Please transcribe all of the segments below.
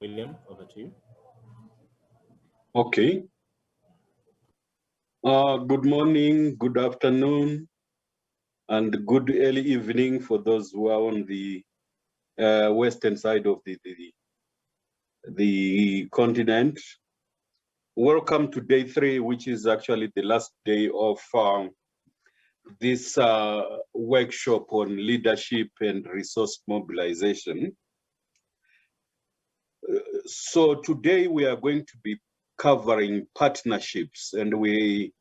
William, over to you. Okay. Good morning, good afternoon, and good early evening for those who are on the western side of the continent. Welcome to day 3, which is actually the last day of this workshop on leadership and resource mobilization. So today we are going to be covering partnerships, and we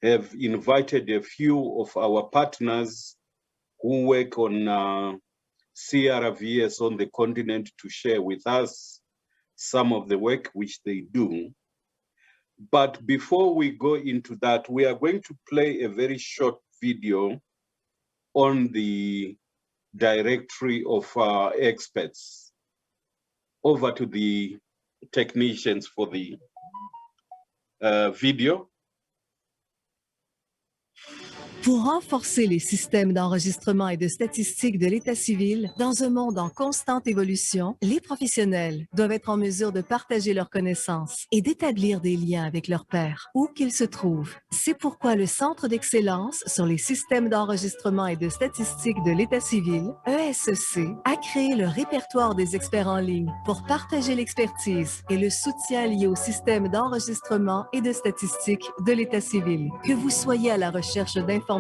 have invited a few of our partners who work on CRVS on the continent to share with us some of the work which they do. But before we go into that, we are going to play a very short video on the directory of experts. Over to the technicians for the video. Pour renforcer les systèmes d'enregistrement et de statistiques de l'État civil, dans un monde en constante évolution, les professionnels doivent être en mesure de partager leurs connaissances et d'établir des liens avec leurs pairs, où qu'ils se trouvent. C'est pourquoi le Centre d'excellence sur les systèmes d'enregistrement et de statistiques de l'État civil, ESEC, a créé le répertoire des experts en ligne pour partager l'expertise et le soutien lié aux systèmes d'enregistrement et de statistiques de l'État civil. Que vous soyez à la recherche d'informations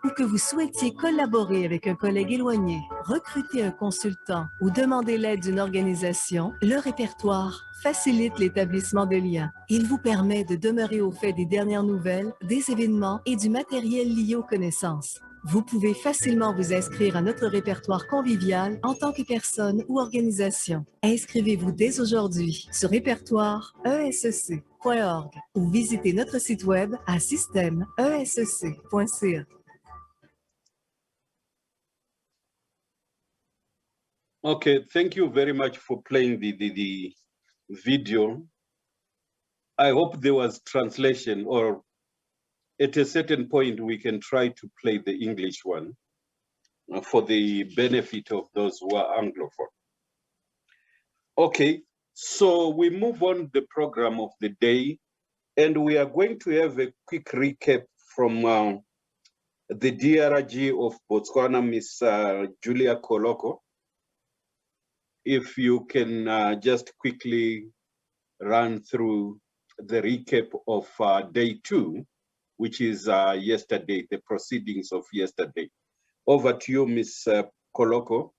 ou que vous souhaitiez collaborer avec un collègue éloigné, recruter un consultant ou demander l'aide d'une organisation, le répertoire facilite l'établissement de liens. Il vous permet de demeurer au fait des dernières nouvelles, des événements et du matériel lié aux connaissances. Vous pouvez facilement vous inscrire à notre répertoire convivial en tant que personne ou organisation. Inscrivez-vous dès aujourd'hui sur répertoire.esec.org ou visitez notre site web à système.esec.ca. Okay, thank you very much for playing the video. I hope there was translation, or at a certain point we can try to play the English one for the benefit of those who are Anglophone. Okay, so we move on the program of the day, and we are going to have a quick recap from the DRG of Botswana, Miss Julia Koloko. If you can just quickly run through the recap of day 2, which is yesterday, the proceedings of yesterday. Over to you, Miss Koloko.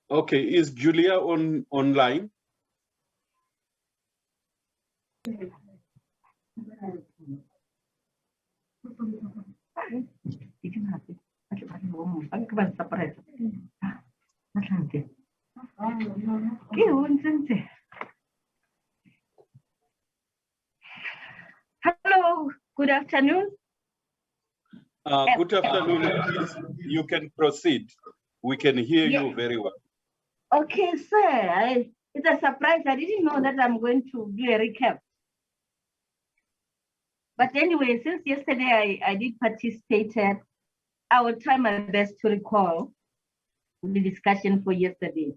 Okay, is Julia online? Hello, good afternoon. Good afternoon, please. You can proceed. We can hear you very well. Okay, sir. It's a surprise. I didn't know that I'm going to do a recap. But anyway, since yesterday I did participate, I will try my best to recall the discussion for yesterday.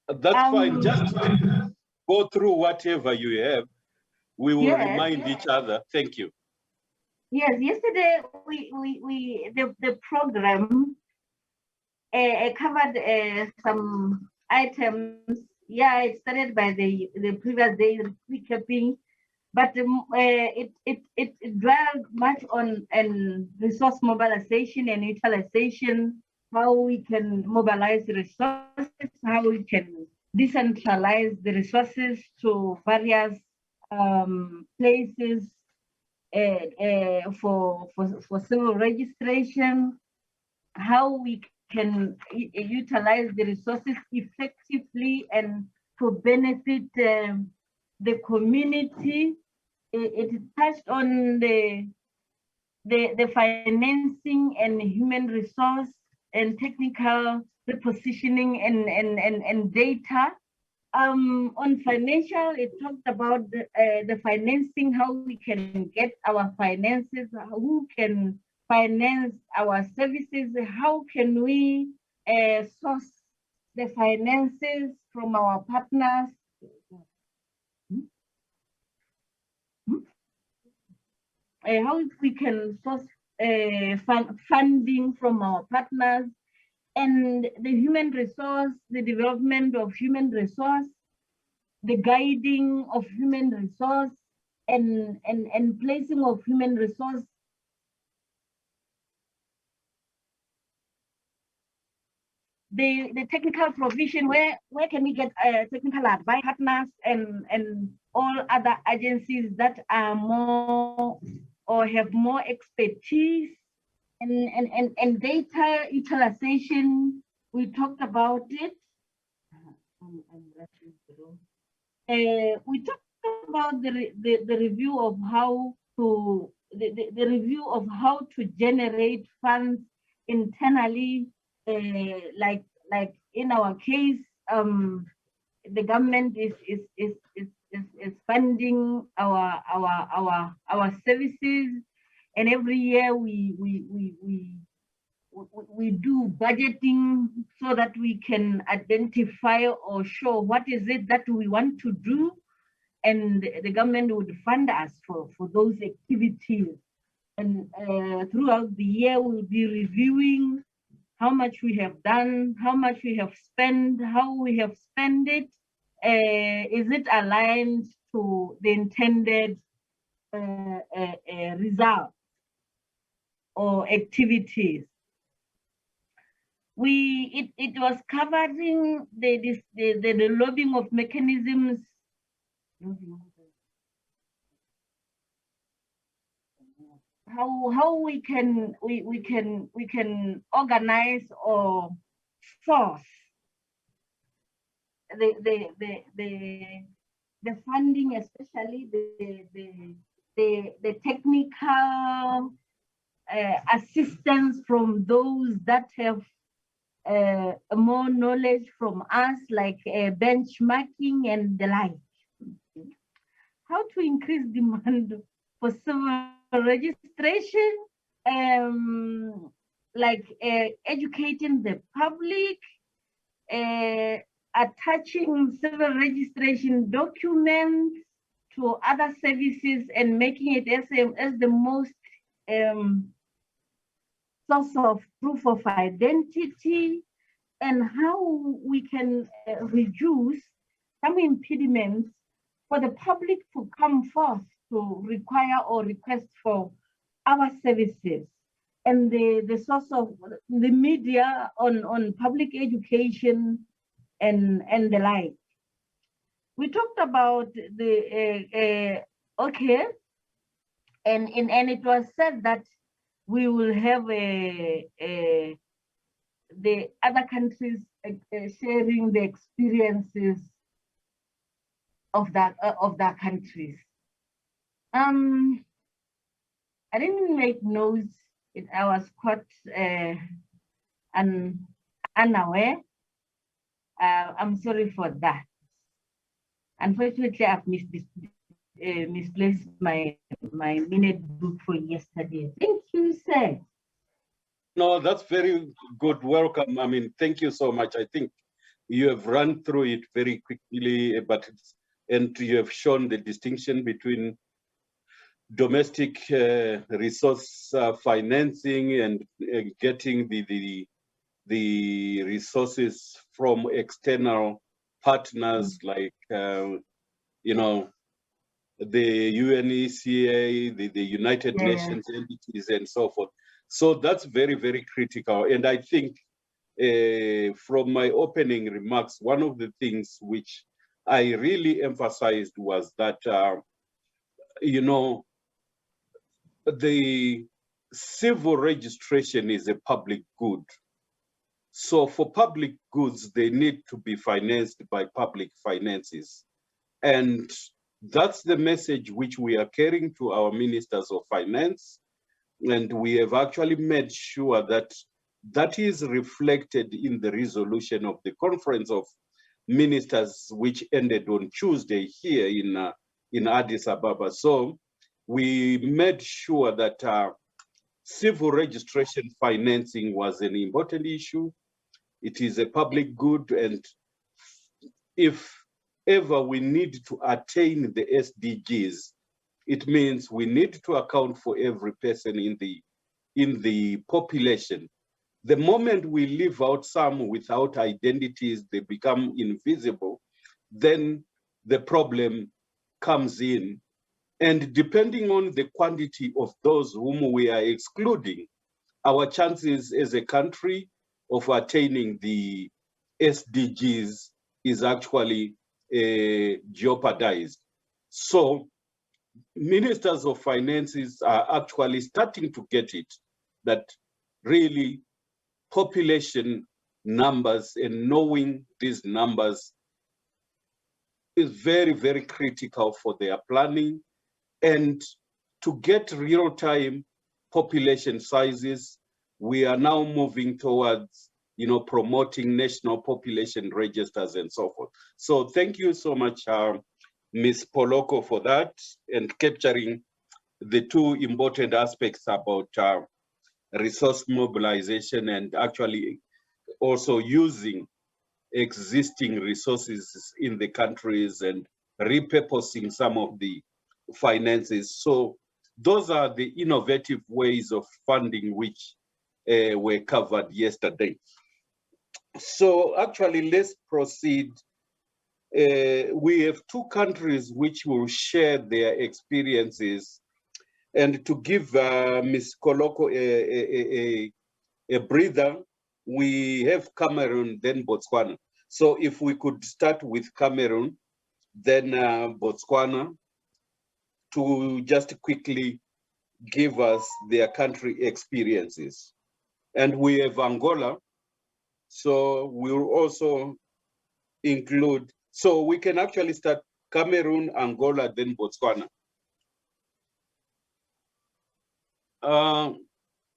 That's fine. Just go through whatever you have. We will remind each other. Thank you. Yes, yesterday the program covered some items. Yeah, it started by the previous day recapping, but it dwelled much on resource mobilization and utilization, how we can mobilize the resources, how we can decentralize the resources to various places for civil registration, how we can utilize the resources effectively and to benefit the community. It touched on the financing and human resource and technical repositioning and data On financial, it talked about the financing, how we can get our finances, who can finance our services, how can we source the finances from our partners. How we can source funding from our partners, and the human resource, the development of human resource, the guiding of human resource, and placing of human resource. The technical provision, where can we get technical advice, partners, and all other agencies that are more or have more expertise, and data utilization. We talked about it. We talked about the review of how to the review of how to generate funds internally. Like in our case, the government is funding our services, and every year we do budgeting so that we can identify or show what is it that we want to do, and the government would fund us for those activities. And throughout the year, we'll be reviewing how much we have done, how much we have spent, how we have spent it. Is it aligned to the intended result or activities? It was covering the lobbying of mechanisms. How we can organize or source the funding, especially the technical assistance from those that have more knowledge from us, like benchmarking and the like. How to increase demand for civil registration, like educating the public, attaching civil registration documents to other services, and making it as the most source of proof of identity, and how we can reduce some impediments for the public to come forth to require or request for our services, and the source of the media on public education and the like. We talked about the okay, and it was said that we will have the other countries sharing the experiences of that countries. I didn't make notes. I was quite unaware. I'm sorry for that. Unfortunately, I've misplaced my minute book for yesterday. Thank you, sir. No, that's very good. Welcome. I mean, thank you so much. I think you have run through it very quickly, and you have shown the distinction between domestic resource financing and getting the resources from external partners, like you know, the UNECA, the United Nations entities, and so forth. So that's very, very critical. And I think from my opening remarks, one of the things which I really emphasized was that, you know, the civil registration is a public good. So for public goods, they need to be financed by public finances. And that's the message which we are carrying to our ministers of finance. And we have actually made sure that that is reflected in the resolution of the Conference of ministers, which ended on Tuesday here in Addis Ababa. So we made sure that civil registration financing was an important issue. It is a public good, and if ever we need to attain the SDGs, it means we need to account for every person in the population. The moment we leave out some without identities, they become invisible, then the problem comes in. And depending on the quantity of those whom we are excluding, our chances as a country of attaining the SDGs is actually jeopardized. So ministers of finances are actually starting to get it, that really population numbers and knowing these numbers is very, very critical for their planning. And to get real-time population sizes, we are now moving towards, promoting national population registers and so forth. So thank you so much, Ms. Poloko, for that, and capturing the two important aspects about resource mobilization and actually also using existing resources in the countries and repurposing some of the finances. So those are the innovative ways of funding which were covered yesterday. So actually, let's proceed. We have two countries which will share their experiences. And to give Ms. Koloko a breather, we have Cameroon, then Botswana. So if we could start with Cameroon, then Botswana, to just quickly give us their country experiences. And we have Angola, so we'll also include, so we can actually start Cameroon, Angola, then Botswana.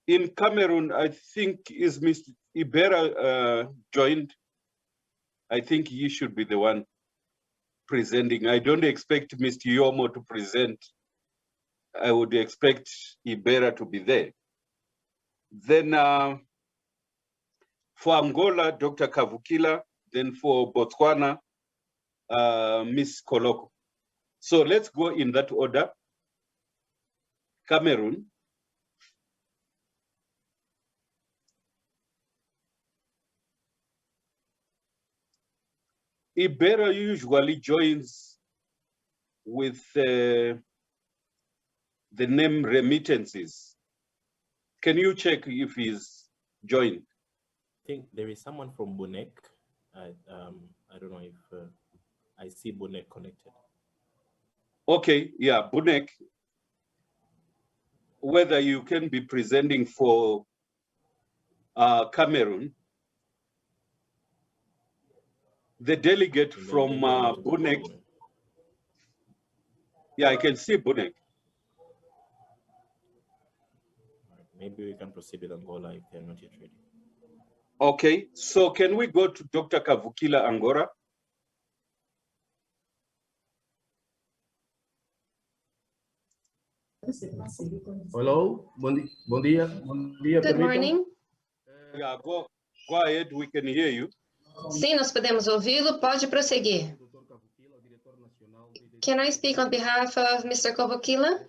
In Cameroon, I think is Mr. Ibera joined. I think he should be the one presenting. I don't expect Mr. Yomo to present. I would expect Ibera to be there. Then for Angola, Dr. Kavukila. Then for Botswana, Ms. Koloko. So let's go in that order. Cameroon. Ibera usually joins with the name remittances. Can you check if he's joined? I think there is someone from Bonek. I don't know if I see Bonek connected. Okay, yeah, Bonek. Whether you can be presenting for Cameroon. The delegate from Bonek. Yeah, I can see Bonek. Maybe we can proceed with Angola if they're not yet ready. Okay, so can we go to Dr. Kavukila Angola? Hello, bon dia. Good morning. Yeah, go ahead, we can hear you. Sim, nós podemos ouvi-lo, pode prosseguir. Can I speak on behalf of Mr. Kovokila?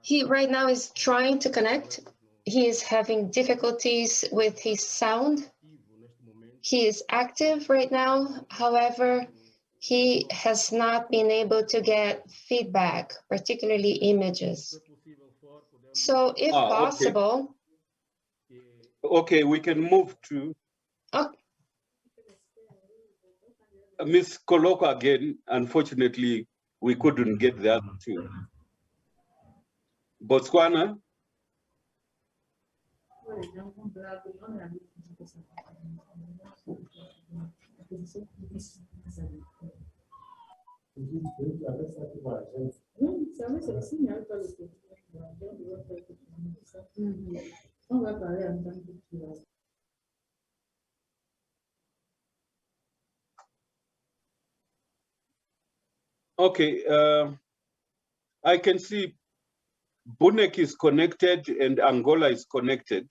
He right now is trying to connect. He is having difficulties with his sound. He is active right now. However, he has not been able to get feedback, particularly images. So if possible... Okay, we can move to Ms. Koloko again. Unfortunately, we couldn't get that too. Botswana. Okay, I can see Bunek is connected and Angola is connected.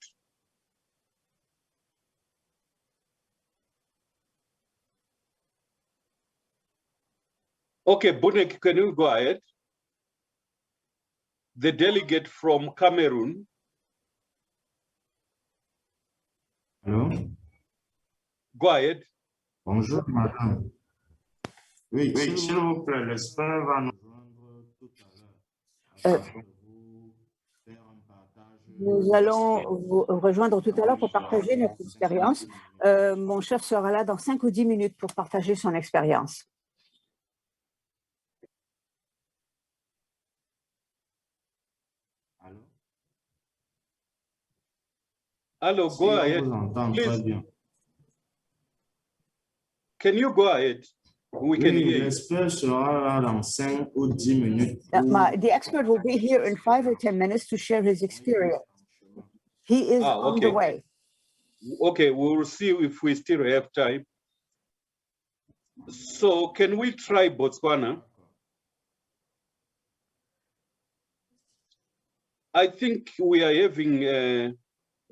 Okay, Bunek, can you go ahead? The delegate from Cameroon. Allô? Go ahead. Bonjour, madame. Oui, s'il vous plaît, l'expert va nous rejoindre tout à l'heure afin de vous faire un partage. Nous allons vous rejoindre tout à l'heure pour partager notre expérience. Mon chef sera là dans 5 ou 10 minutes pour partager son expérience. Allô? Hello, go Si, ahead. on vous entend très bien. Can you go ahead? We can Oui, hear you. l'expert sera là dans 5 ou 10 minutes. The expert will be here in 5 or 10 minutes to share his experience. He is on the way. Okay, we'll see if we still have time. So can we try Botswana? I think we are having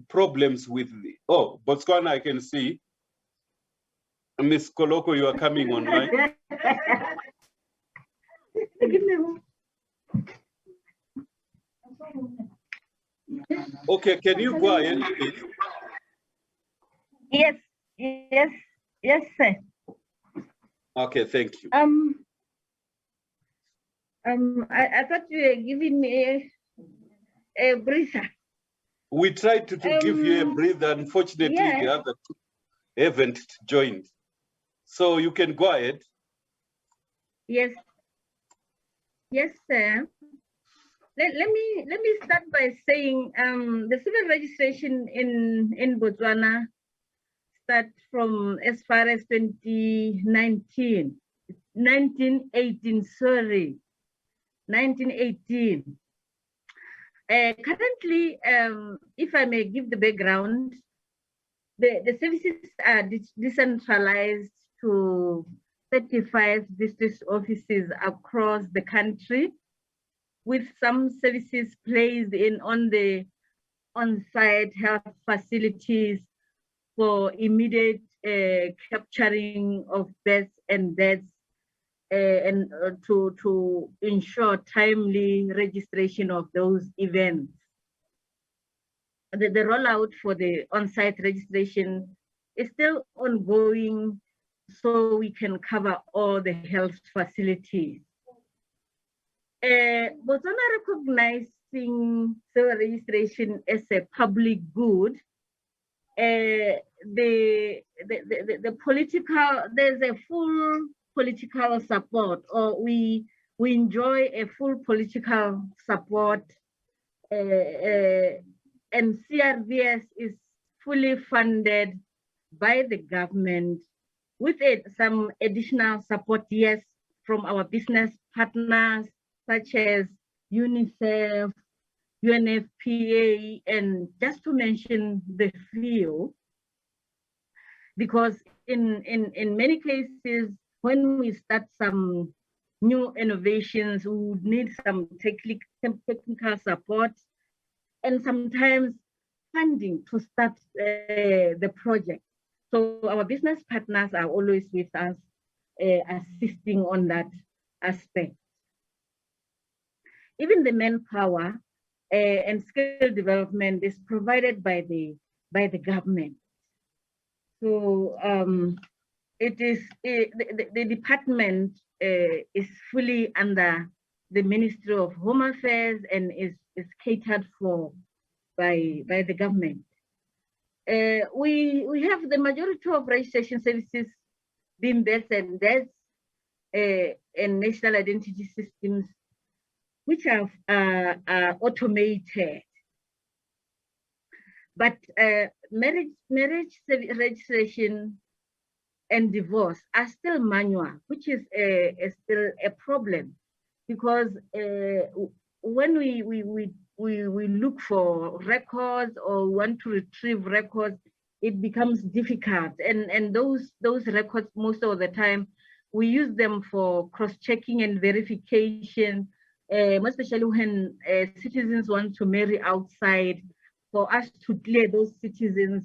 problems with the, oh, Botswana, I can see. Miss Koloko, you are coming online. Okay, can you go ahead, please? Yes, sir. Okay, thank you. I thought you were giving me a breather. We tried to give you a breather. Unfortunately, the other two haven't joined. So you can go ahead. Yes, sir. Let me start by saying the civil registration in Botswana start from as far as 1918, sorry, 1918. Currently, if I may give the background, the services are decentralized to 35 district offices across the country, with some services placed in on the on-site health facilities for immediate capturing of births and deaths, and to ensure timely registration of those events. The rollout for the on-site registration is still ongoing, so we can cover all the health facilities. Botswana recognizing civil registration as a public good. The political, there's a full political support, or we enjoy a full political support, and CRVS is fully funded by the government, with some additional support, yes, from our business partners such as UNICEF, UNFPA, and just to mention the few, because in many cases, when we start some new innovations, we would need some technical support and sometimes funding to start the project. So our business partners are always with us, assisting on that aspect. Even the manpower and skill development is provided by the government. So it is the department is fully under the Ministry of Home Affairs and is catered for by the government. We have the majority of registration services being births and deaths and national identity systems, which are automated. But marriage registration and divorce are still manual, which is still a problem, because when we look for records or want to retrieve records, it becomes difficult, and those records most of the time we use them for cross-checking and verification, especially when citizens want to marry outside, for us to clear those citizens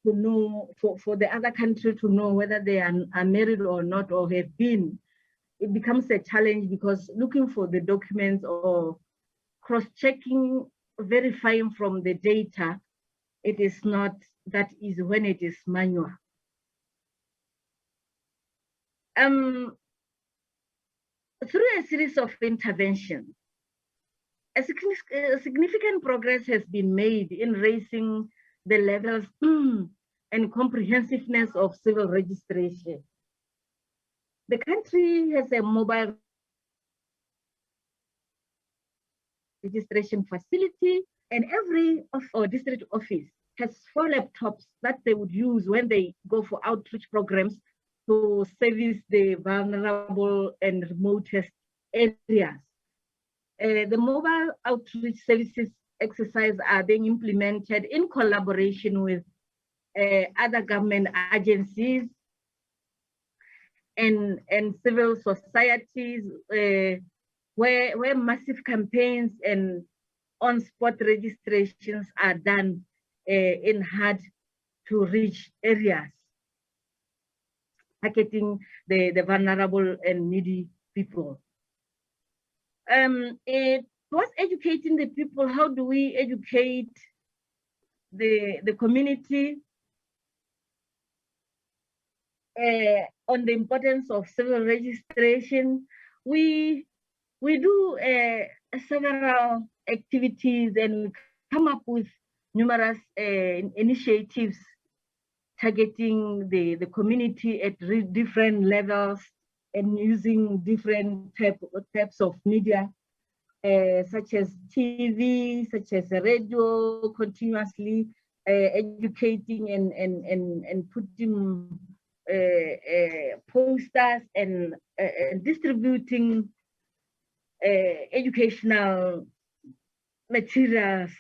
to know, for the other country to know whether they are married or not, or have been. It becomes a challenge because looking for the documents or cross-checking, verifying from the data, it is not that easy when it is manual. Through a series of interventions, a significant progress has been made in raising the levels and comprehensiveness of civil registration. The country has a mobile registration facility, and every district office has 4 laptops that they would use when they go for outreach programs to service the vulnerable and remotest areas. The mobile outreach services exercise are being implemented in collaboration with other government agencies and civil societies, where massive campaigns and on-spot registrations are done in hard to reach areas, targeting the vulnerable and needy people. It was educating the people. How do we educate the community on the importance of civil registration? We do several activities and come up with numerous initiatives targeting the community at different levels and using different types of media, such as TV, such as radio, continuously educating and putting posters and distributing educational materials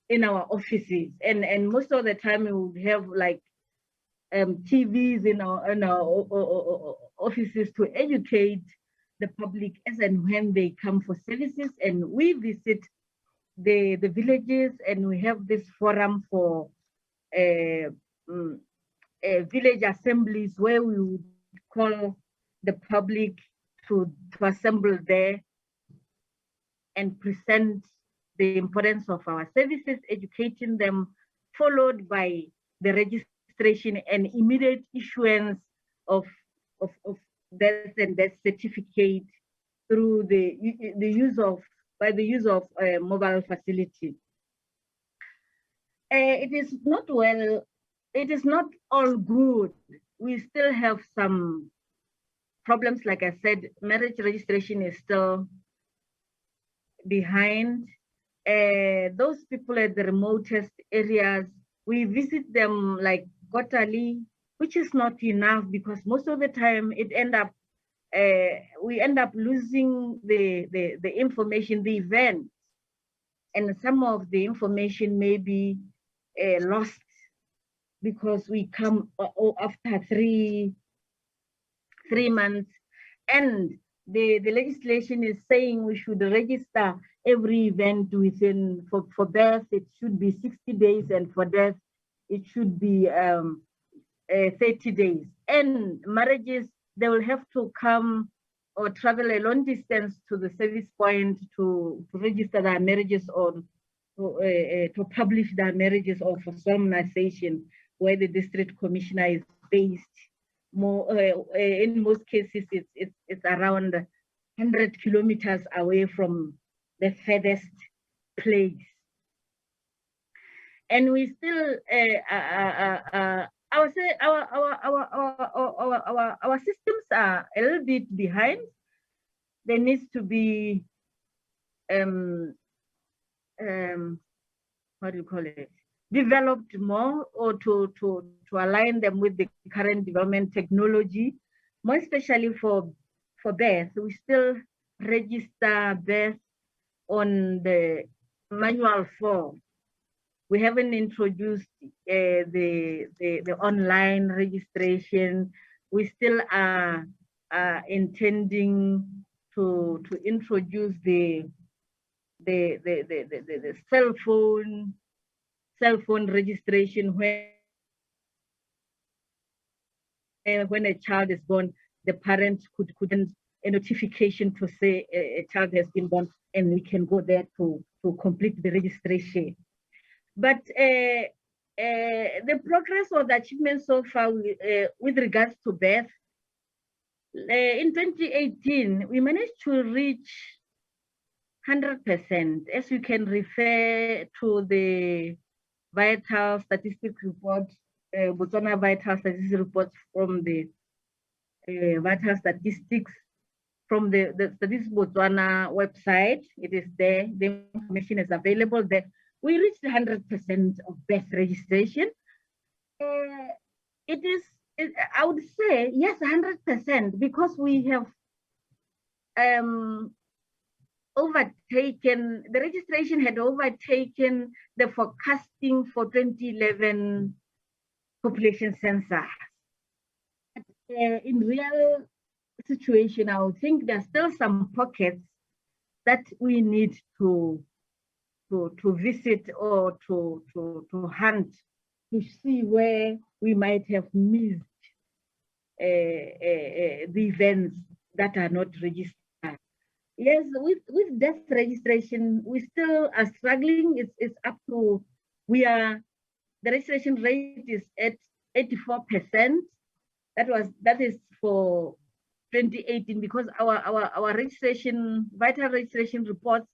in our offices, and most of the time we would have like TVs in our offices to educate the public as and when they come for services. And we visit the villages, and we have this forum for village assemblies where we would call the public to assemble there and present the importance of our services, educating them, followed by the registration and immediate issuance of death and death certificate through the use of mobile facility. It is not all good. We still have some problems. Like I said, marriage registration is still behind. Those people at the remotest areas, we visit them like quarterly, which is not enough, because most of the time we end up losing the information, the event, and some of the information may be lost because we come after three months, and the legislation is saying we should register every event within, for birth it should be 60 days, and for death it should be 30 days. And marriages, they will have to come or travel a long distance to the service point to register their marriages, or to publish their marriages, or for solemnization, where the district commissioner is based. In most cases, it's around 100 kilometers away from the furthest place. And we still our systems are a little bit behind. There needs to be what do you call it, developed more, or to align them with the current development technology, more especially for birth. We still register birth on the manual form. We haven't introduced the online registration. We still are are intending to introduce the cell phone registration when a child is born, the parents could a notification to say a child has been born, and we can go there to complete the registration. But the progress or the achievement so far with regards to birth, in 2018, we managed to reach 100%, as you can refer to the vital statistics report, Botswana vital statistics report from the vital statistics from the Statistics Botswana website. It is there, the information is available there. We reached 100% of birth registration. I would say, yes, 100%, because we have overtaken, the registration had overtaken the forecasting for 2011 population census. In real situation, I would think there's still some pockets that we need to visit or to hunt to see where we might have missed the events that are not registered. Yes, with death registration, we still are struggling. It's up to, the registration rate is at 84%. That is for 2018, because our registration, vital registration reports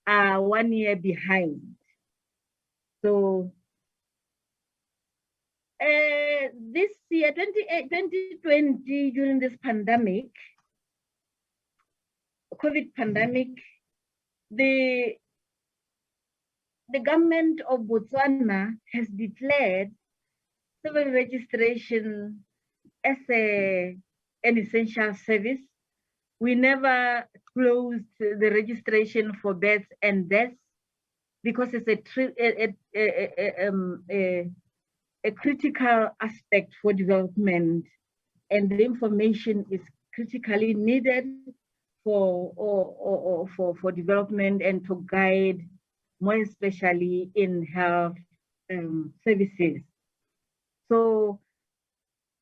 are 1 year behind. So this year, 2020, during this pandemic, COVID pandemic, the government of Botswana has declared civil registration as an essential service. We never closed the registration for births and deaths because it's a critical aspect for development, and the information is critically needed for development and to guide, more especially in health services. So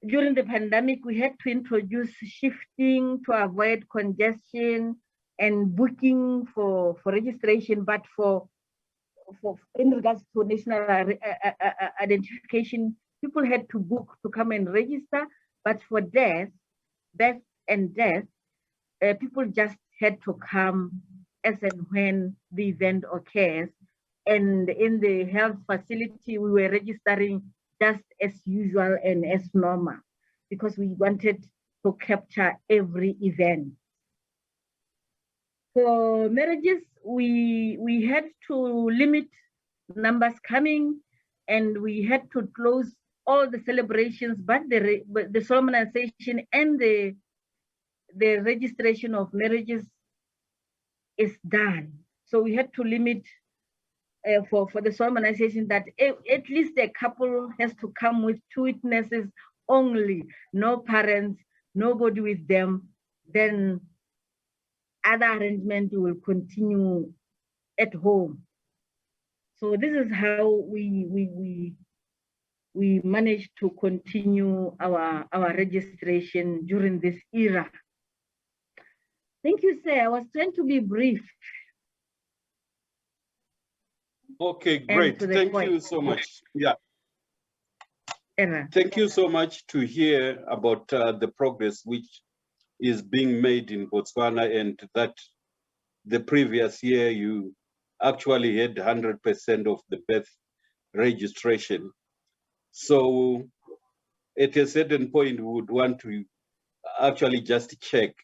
during the pandemic, we had to introduce shifting to avoid congestion and booking for registration, but in regards to national identification, people had to book to come and register, but for birth and death, people just had to come as and when the event occurs. And in the health facility, we were registering just as usual and as normal, because we wanted to capture every event. For marriages, we had to limit numbers coming, and we had to close all the celebrations, but the solemnization and the registration of marriages is done. So we had to limit for the solemnization that at least a couple has to come with 2 witnesses only, no parents, nobody with them. Then other arrangement will continue at home. So this is how we managed to continue our registration during this era. Thank you, sir. I was trying to be brief. Okay, great. Thank you so much. Yeah. Thank you so much to hear about the progress which is being made in Botswana, and that the previous year you actually had 100% of the birth registration. So at a certain point, we would want to actually just check,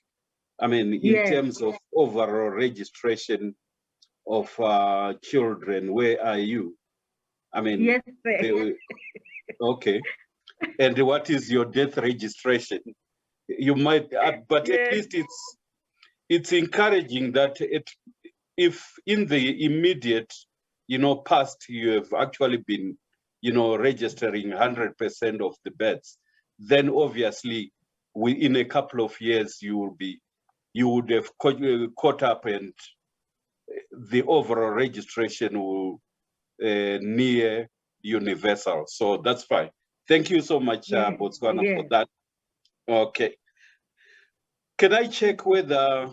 I mean, in terms of overall registration of children, where are you? I mean, yes, sir. Okay. And what is your death registration? You might, but at least it's encouraging that if in the immediate, past, you have actually been, registering 100% of the births, then obviously in a couple of years, you would have caught up, and the overall registration will near universal. So that's fine. Thank you so much, Botswana, for that. Okay. Can I check whether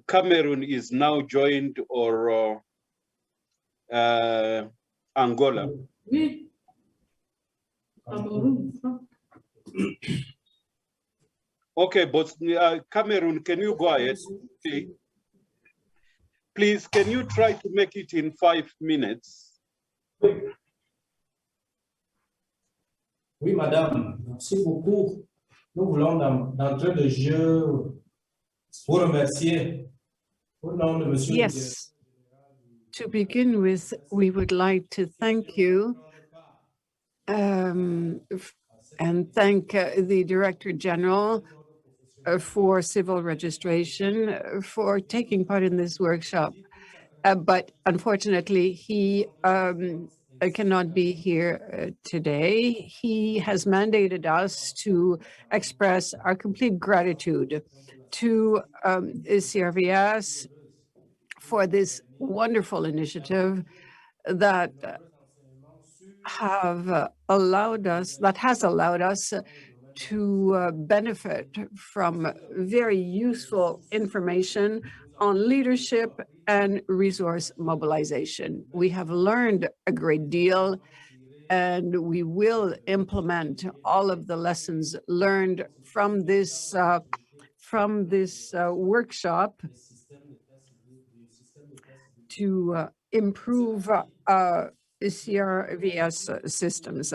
Cameroon is now joined or Angola? Oui. Okay, but Cameroon, can you go ahead? Please, can you try to make it in 5 minutes? Oui, madame, merci beaucoup. Nous voulons d'entrée de jeu vous remercier au nom de monsieur. Yes. To begin with, we would like to thank you and thank the Director General for civil registration for taking part in this workshop. But unfortunately, he cannot be here today. He has mandated us to express our complete gratitude to CRVS for this wonderful initiative that has allowed us to benefit from very useful information on leadership and resource mobilization. We have learned a great deal, and we will implement all of the lessons learned from this workshop to improve CRVS systems.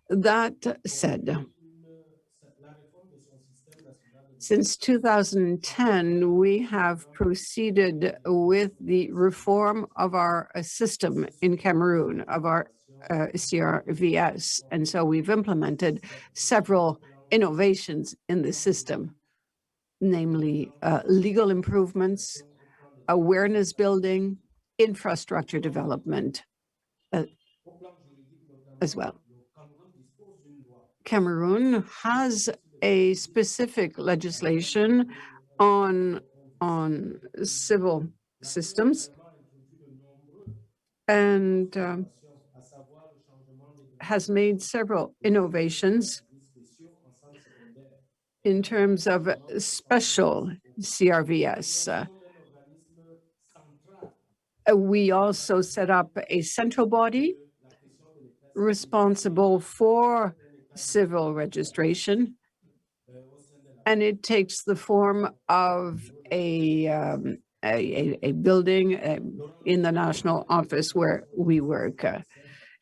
That said, since 2010, we have proceeded with the reform of our system in Cameroon, of our CRVS. And so we've implemented several innovations in the system, namely legal improvements, awareness building, infrastructure development as well. Cameroon has a specific legislation on civil systems and has made several innovations in terms of special CRVS. We also set up a central body responsible for civil registration, and it takes the form of a building in the national office where we work.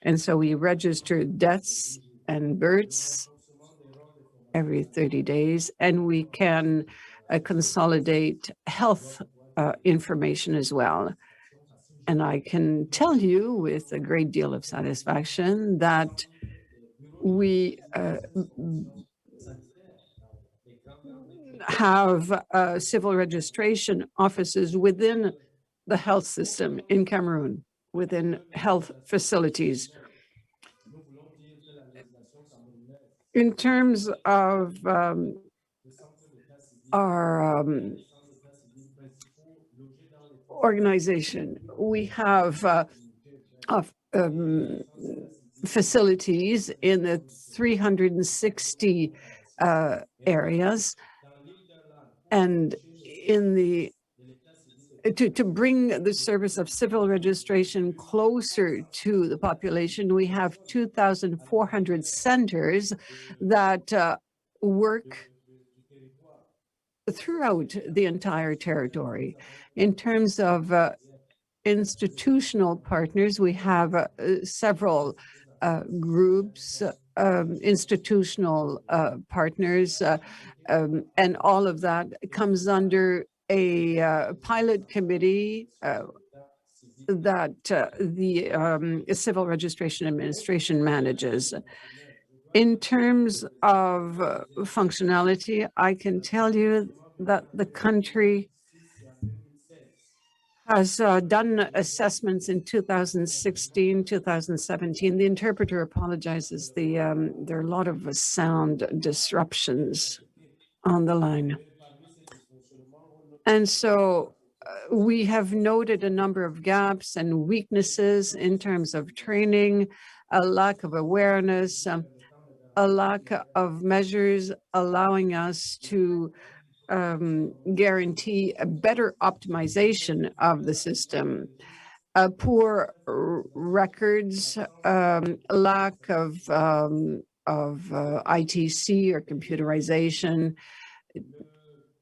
And so we register deaths and births every 30 days, and we can consolidate health information as well. And I can tell you with a great deal of satisfaction that we have civil registration offices within the health system in Cameroon, within health facilities. In terms of our organization, we have facilities in the 360 areas, and in the to bring the service of civil registration closer to the population, we have 2,400 centers that work throughout the entire territory. In terms of institutional partners, we have several groups, institutional partners, and all of that comes under a pilot committee that the Civil Registration Administration manages. In terms of functionality, I can tell you that the country has done assessments in 2016, 2017. The interpreter apologizes. There are a lot of sound disruptions on the line. And so we have noted a number of gaps and weaknesses in terms of training, a lack of awareness, a lack of measures allowing us to guarantee a better optimization of the system. Poor records, lack of ITC or computerization.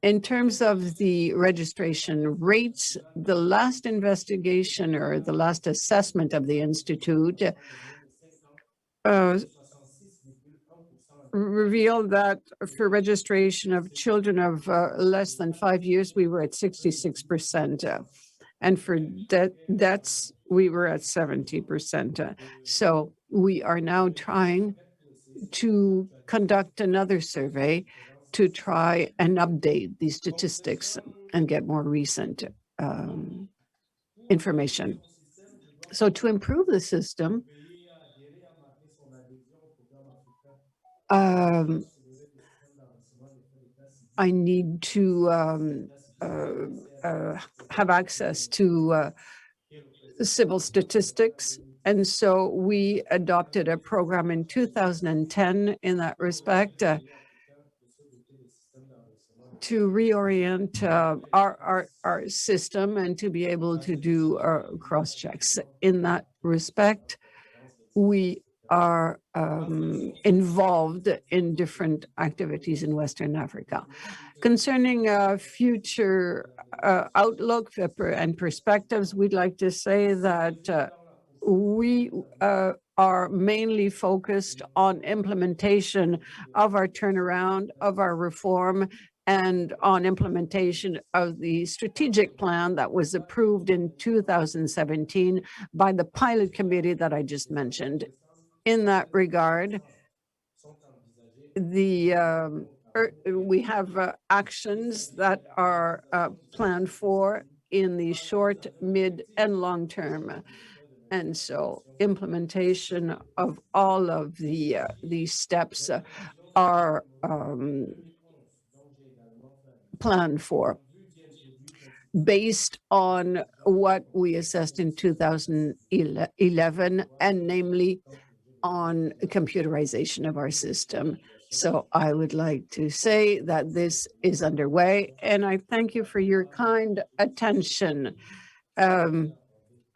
In terms of the registration rates, the last investigation or the last assessment of the Institute revealed that for registration of children of less than 5 years, we were at 66%. And for deaths, we were at 70%. So we are now trying to conduct another survey to try and update these statistics and get more recent information. So to improve the system, I need to have access to civil statistics. And so we adopted a program in 2010 in that respect to reorient our system and to be able to do cross-checks. In that respect, we are involved in different activities in Western Africa. Concerning future outlook and perspectives, we'd like to say that we are mainly focused on implementation of our turnaround, of our reform, and on implementation of the strategic plan that was approved in 2017 by the pilot committee that I just mentioned. In that regard, we have actions that are planned for in the short, mid, and long term. And so implementation of all of these steps are planned for based on what we assessed in 2011, and namely on computerization of our system. So I would like to say that this is underway, and I thank you for your kind attention.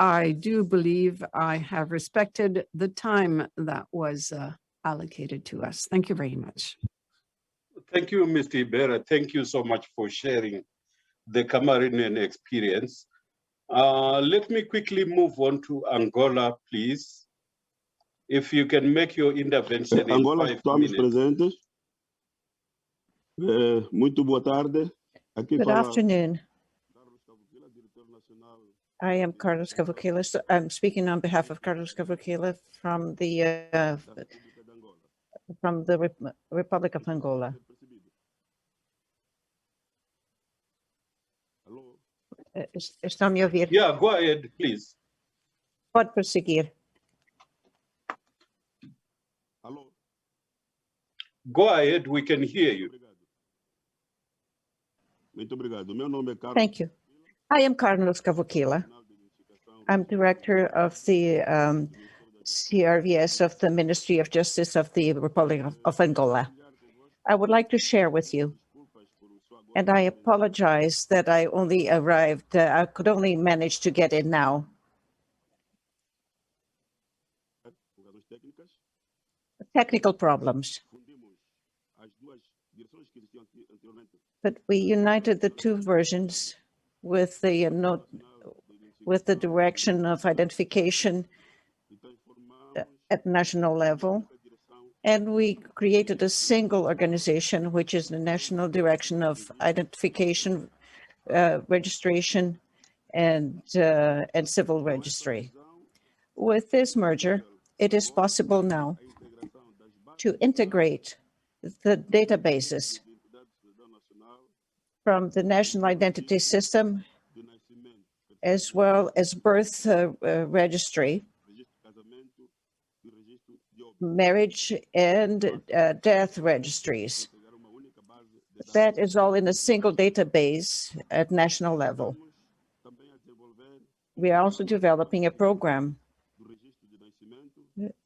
I do believe I have respected the time that was allocated to us. Thank you very much. Thank you, Mr. Ibera. Thank you so much for sharing the Cameroonian experience. Let me quickly move on to Angola, please. If you can make your intervention in Angola, 5 estamos minutes. presentes. Muito boa tarde. Aqui Good fala afternoon. Carlos Cavukila, diretor nacional. I am Carlos Cavukila. I'm speaking on behalf of Carlos Cavukila from the Republic of Angola. Alô? Estão me a ouvir? Yeah, go ahead, please. Pode prosseguir. Alô? Go ahead, we can hear you. Obrigado. Muito obrigado. Meu nome é Carlos. Thank you. I am Carlos Cavukila. I'm director of the CRVS of the Ministry of Justice of the Republic of Angola. I would like to share with you, and I apologize that I only arrived, I could only manage to get in now. Technical problems. But we united the two versions with the direction of identification at national level. And we created a single organization, which is the National Direction of Identification, Registration, and Civil Registry. With this merger, it is possible now to integrate the databases from the National Identity System, as well as birth registry, marriage and death registries, That is all in a single database at national level. We are also developing a program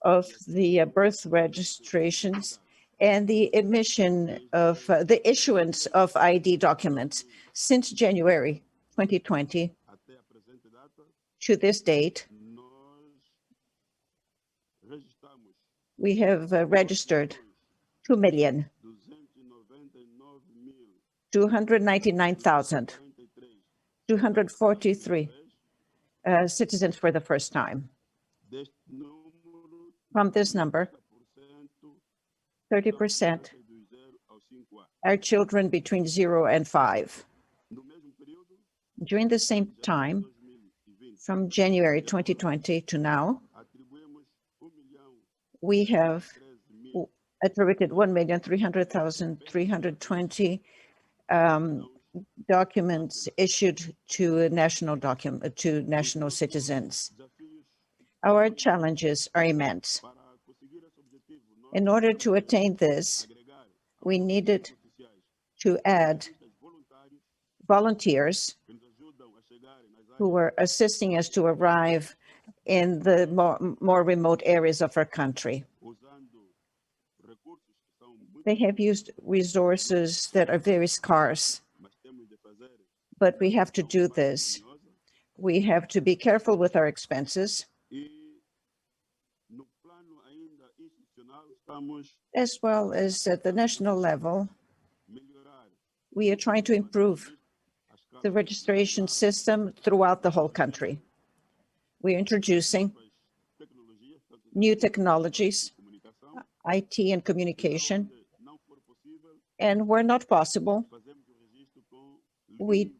of the birth registrations and the the issuance of ID documents. Since January 2020 to this date, we have registered 2,299,243 citizens for the first time. From this number, 30% are children between 0 and 5. During the same time, from January 2020 to now, we have attributed 1,300,320 documents issued to national citizens. Our challenges are immense. In order to attain this, we needed to add volunteers who were assisting us to arrive in the more remote areas of our country. They have used resources that are very scarce, but we have to do this. We have to be careful with our expenses, as well as at the national level. We are trying to improve the registration system throughout the whole country. We're introducing new technologies, IT and communication, and where not possible, we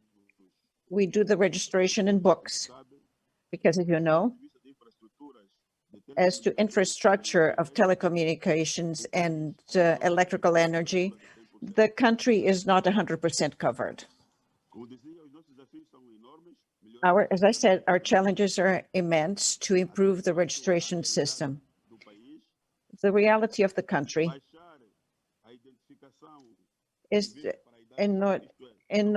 do the registration in books, because as you know, as to infrastructure of telecommunications and electrical energy, the country is not 100% covered. As I said, our challenges are immense to improve the registration system. The reality of the country is in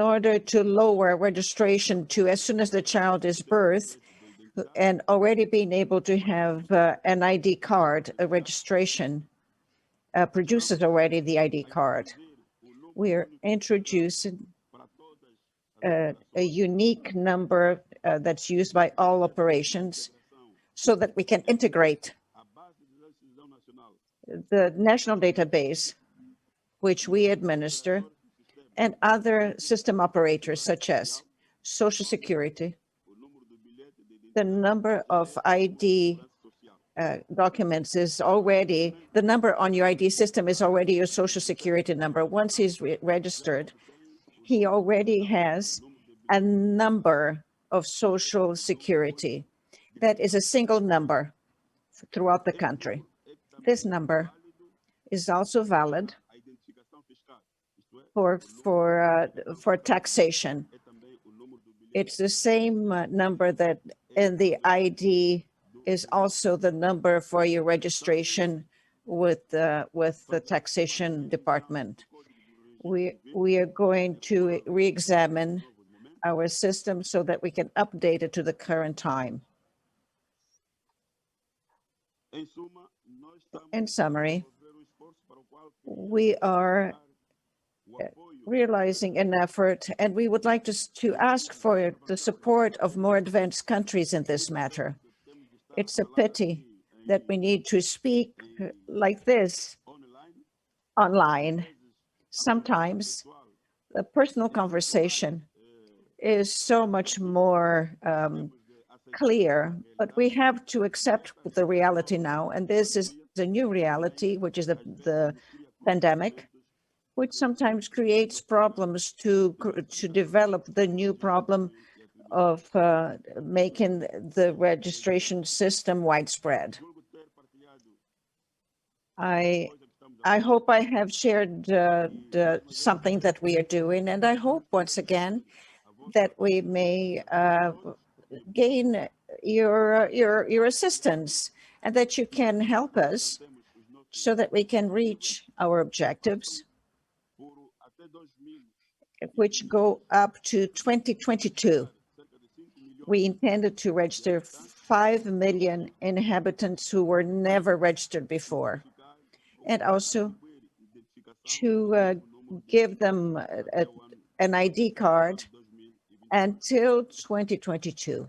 order to lower registration to as soon as the child is birthed and already being able to have an ID card, a registration produces already the ID card. We are introducing a unique number that's used by all operations so that we can integrate the national database, which we administer, and other system operators such as Social Security. The number of ID documents is already, the number on your ID system is already your Social Security number. Once he's registered, he already has a number of Social Security. That is a single number throughout the country. This number is also valid for taxation. It's the same number that in the ID is also the number for your registration with the taxation department. We are going to re-examine our system so that we can update it to the current time. In summary, we are realizing an effort, and we would like to ask for the support of more advanced countries in this matter. It's a pity that we need to speak like this online. Sometimes the personal conversation is so much more clear, but we have to accept the reality now, and this is the new reality, which is the pandemic, which sometimes creates problems to develop the new problem of making the registration system widespread. I hope I have shared something that we are doing, and I hope once again that we may gain your assistance and that you can help us so that we can reach our objectives which go up to 2022. We intended to register 5 million inhabitants who were never registered before, and also to give them an ID card until 2022.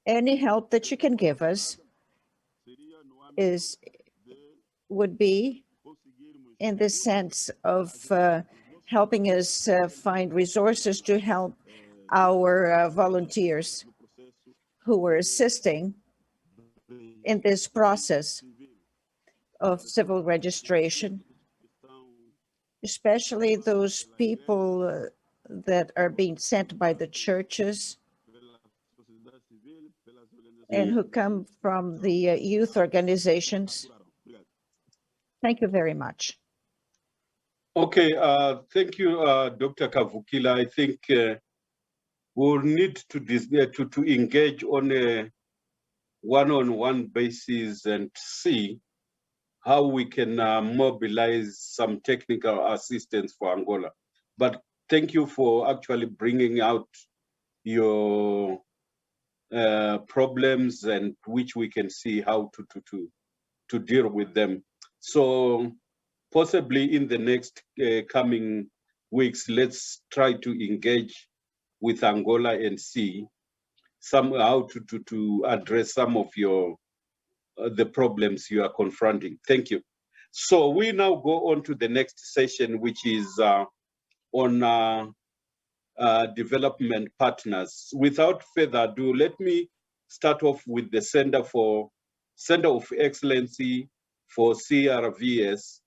Any help that you can give us would be in the sense of helping us find resources to help our volunteers who were assisting in this process of civil registration, especially those people that are being sent by the churches and who come from the youth organizations. Thank you very much. Okay, thank you, Dr. Kavukila. I think we'll need to engage on a one-on-one basis and see how we can mobilize some technical assistance for Angola. But thank you for actually bringing out your problems and which we can see how to deal with them. So possibly in the next coming weeks, let's try to engage with Angola and see how to address some of your the problems you are confronting. Thank you. So we now go on to the next session, which is on development partners. Without further ado, let me start off with the Center of Excellency for CRVS.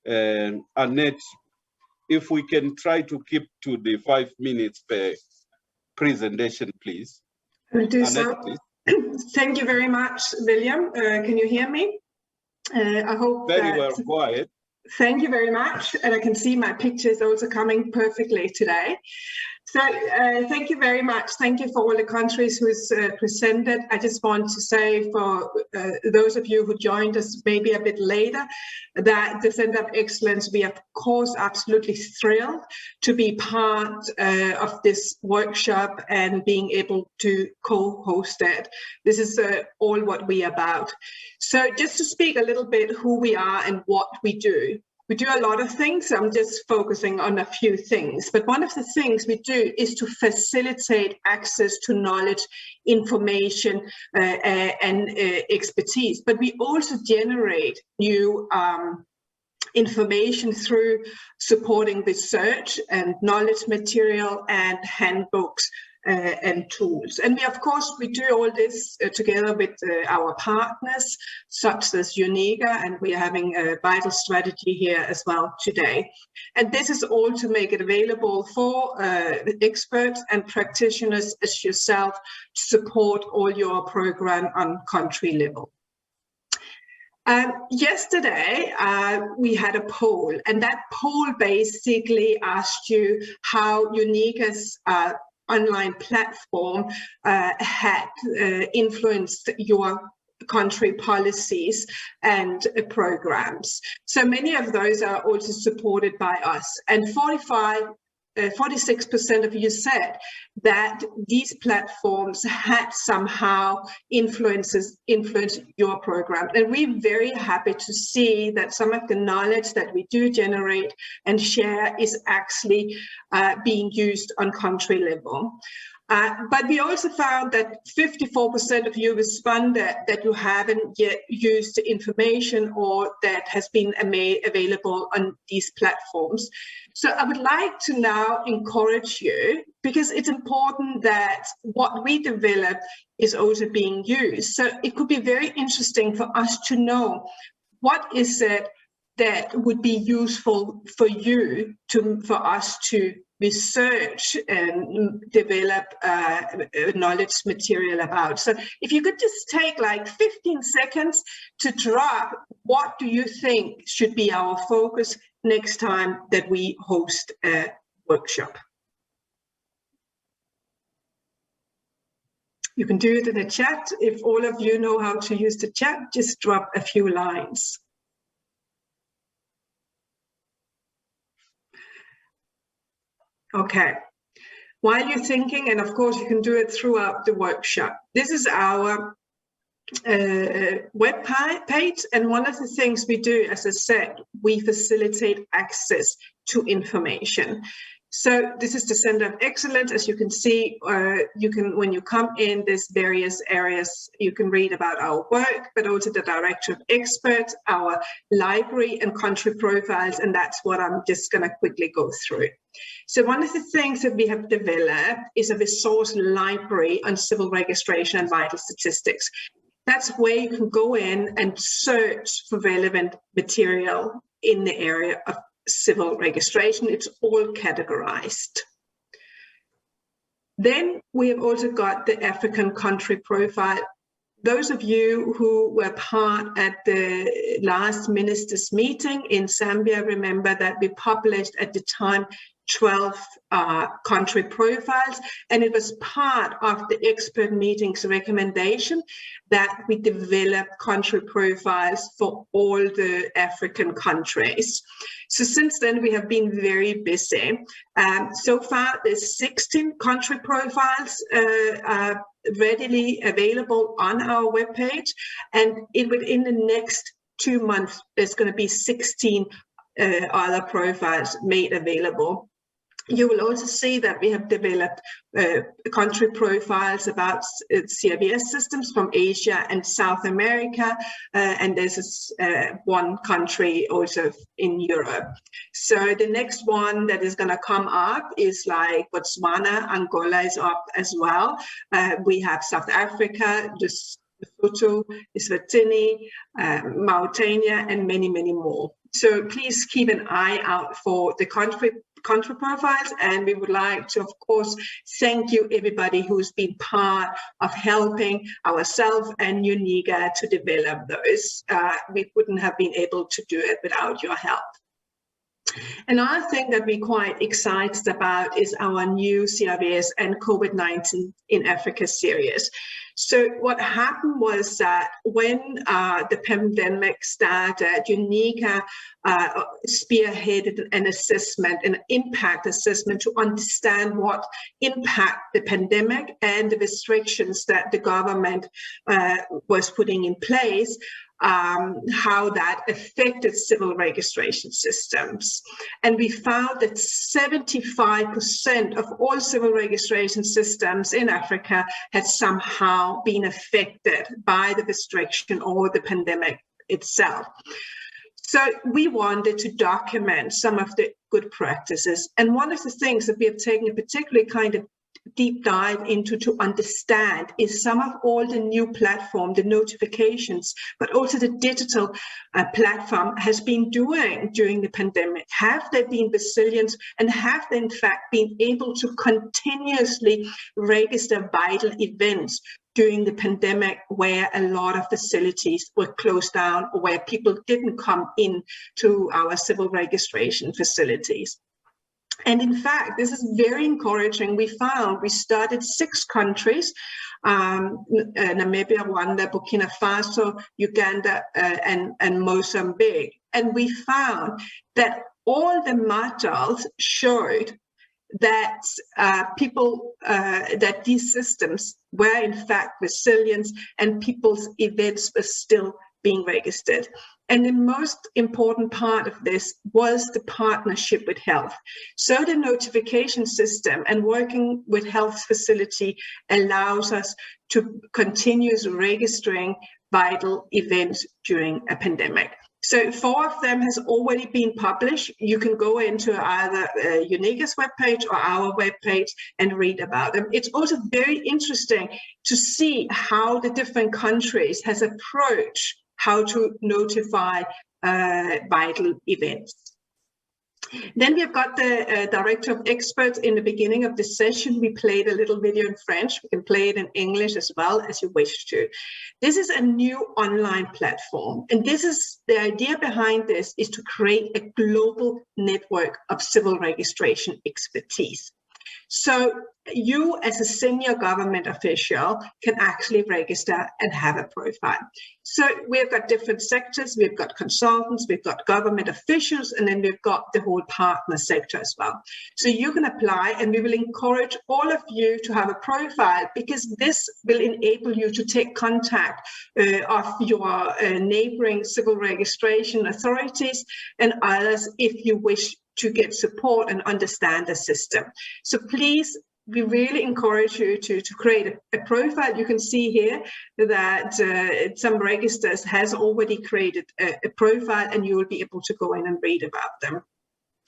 And Annette, if we can try to keep to the 5 minutes per presentation, please. We'll do Annette, so. please. Thank you very much, William. Can you hear me? I hope very well. Go ahead. Thank you very much. And I can see my picture is also coming perfectly today. So thank you very much. Thank you for all the countries who's presented. I just want to say for those of you who joined us maybe a bit later, that the Center of Excellence, we are of course absolutely thrilled to be part of this workshop and being able to co-host it. This is all what we are about. So just to speak a little bit who we are and what we do. We do a lot of things. I'm just focusing on a few things. But one of the things we do is to facilitate access to knowledge, information, and expertise. But we also generate new information through supporting research and knowledge material and handbooks and tools. And we, of course, we do all this together with our partners, such as UNIGA, and we are having a vital strategy here as well today. And this is all to make it available for experts and practitioners as yourself to support all your program on country level. Yesterday, we had a poll, and that poll basically asked you how UNIGA's online platform had influenced your country policies and programs. So many of those are also supported by us. And 46% of you said that these platforms had somehow influenced your program. And we're very happy to see that some of the knowledge that we do generate and share is actually being used on country level. But we also found that 54% of you responded that you haven't yet used the information or that has been made available on these platforms. So I would like to now encourage you, because it's important that what we develop is also being used. So it could be very interesting for us to know what is it that would be useful for you for us to research and develop knowledge material about. So if you could just take like 15 seconds to drop, what do you think should be our focus next time that we host a workshop? You can do it in the chat. If all of you know how to use the chat, just drop a few lines. Okay. While you're thinking, and of course you can do it throughout the workshop, this is our web page, and one of the things we do, as I said, we facilitate access to information. So this is the Center of Excellence. As you can see, when you come in, there's various areas you can read about our work, but also the Director of Experts, our library and country profiles, and that's what I'm just going to quickly go through. So one of the things that we have developed is a resource library on civil registration and vital statistics. That's where you can go in and search for relevant material in the area of civil registration. It's all categorized. Then we have also got the African country profile. Those of you who were part at the last ministers' meeting in Zambia remember that we published at the time 12 country profiles, and it was part of the expert meeting's recommendation that we develop country profiles for all the African countries. So since then, we have been very busy. So far, there's 16 country profiles readily available on our webpage, and within the next 2 months, there's going to be 16 other profiles made available. You will also see that we have developed country profiles about CRVS systems from Asia and South America, and there's one country also in Europe. So the next one that is going to come up is like Botswana. Angola is up as well. We have South Africa, Lesotho, Eswatini, Mauritania, and many, many more. So please keep an eye out for the country profiles, and we would like to, of course, thank you everybody who's been part of helping ourselves and UNIGA to develop those. We wouldn't have been able to do it without your help. Another thing that we're quite excited about is our new CRVS and COVID-19 in Africa series. So what happened was that when the pandemic started, UNIGA spearheaded an assessment, an impact assessment to understand what impact the pandemic and the restrictions that the government was putting in place, how that affected civil registration systems. And we found that 75% of all civil registration systems in Africa had somehow been affected by the restriction or the pandemic itself. So we wanted to document some of the good practices. And one of the things that we have taken a particularly kind of deep dive into to understand is some of all the new platform, the notifications, but also the digital platform has been doing during the pandemic. Have they been resilient, and have they in fact been able to continuously register vital events during the pandemic where a lot of facilities were closed down or where people didn't come in to our civil registration facilities? And in fact, this is very encouraging. We started 6 countries, Namibia, Rwanda, Burkina Faso, Uganda, and Mozambique. And we found that all the modules showed that that these systems were in fact resilient and people's events were still being registered. And the most important part of this was the partnership with health. So the notification system and working with health facility allows us to continue registering vital events during a pandemic. So 4 of them has already been published. You can go into either UNIGA's webpage or our webpage and read about them. It's also very interesting to see how the different countries has approached how to notify vital events. Then we've got the Director of Experts in the beginning of the session. We played a little video in French. We can play it in English as well as you wish to. This is a new online platform. And this is the idea behind this is to create a global network of civil registration expertise. So you as a senior government official can actually register and have a profile. So we've got different sectors, we've got consultants, we've got government officials, and then we've got the whole partner sector as well. So you can apply, and we will encourage all of you to have a profile, because this will enable you to take contact of your neighboring civil registration authorities and others if you wish to get support and understand the system. So please, we really encourage you to create a profile. You can see here that some registers has already created a profile, and you will be able to go in and read about them.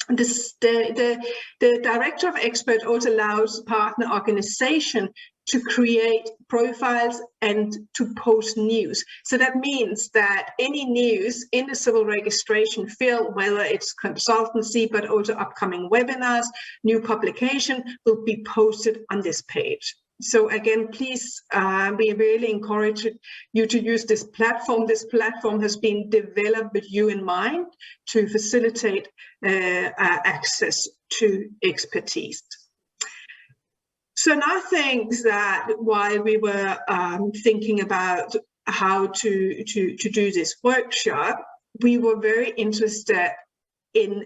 The Director of Expert also allows partner organization to create profiles and to post news. So that means that any news in the civil registration field, whether it's consultancy, but also upcoming webinars, new publication, will be posted on this page. So again, please, we really encourage you to use this platform. This platform has been developed with you in mind to facilitate access to expertise. So now things that while we were thinking about how to do this workshop, we were very interested in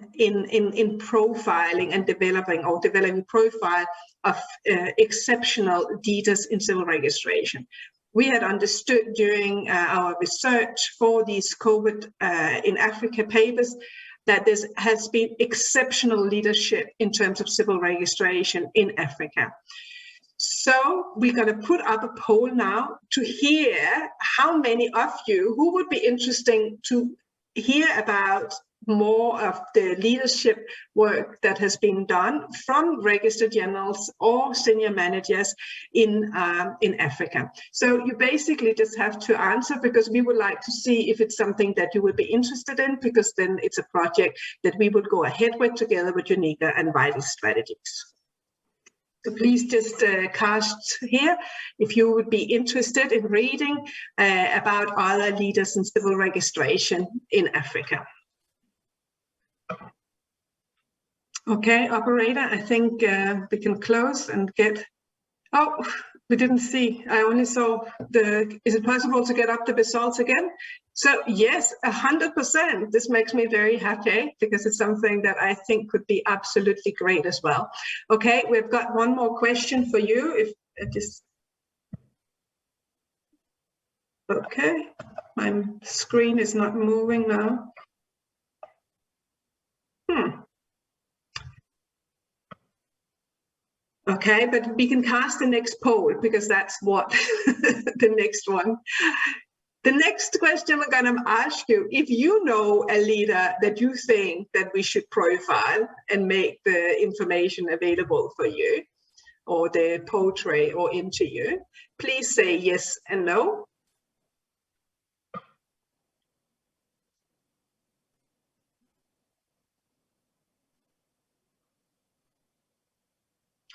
profiling and developing profile of exceptional leaders in civil registration. We had understood during our research for these COVID in Africa papers that there has been exceptional leadership in terms of civil registration in Africa. So we're going to put up a poll now to hear how many of you who would be interested to hear about more of the leadership work that has been done from registered generals or senior managers in Africa. So you basically just have to answer, because we would like to see if it's something that you would be interested in, because then it's a project that we would go ahead with together with UNIGA and Vital Strategies. So please just cast here if you would be interested in reading about other leaders in civil registration in Africa. Okay, operator, I think we can close and get, oh, we didn't see, I only saw is it possible to get up the results again? So yes, 100%, this makes me very happy, because it's something that I think could be absolutely great as well. Okay, we've got one more question for you, if it is, okay, my screen is not moving now. Okay, but we can cast the next poll, because that's what the next one. The next question we're going to ask you, if you know a leader that you think that we should profile and make the information available for you, or the portrait or interview, please say yes and no.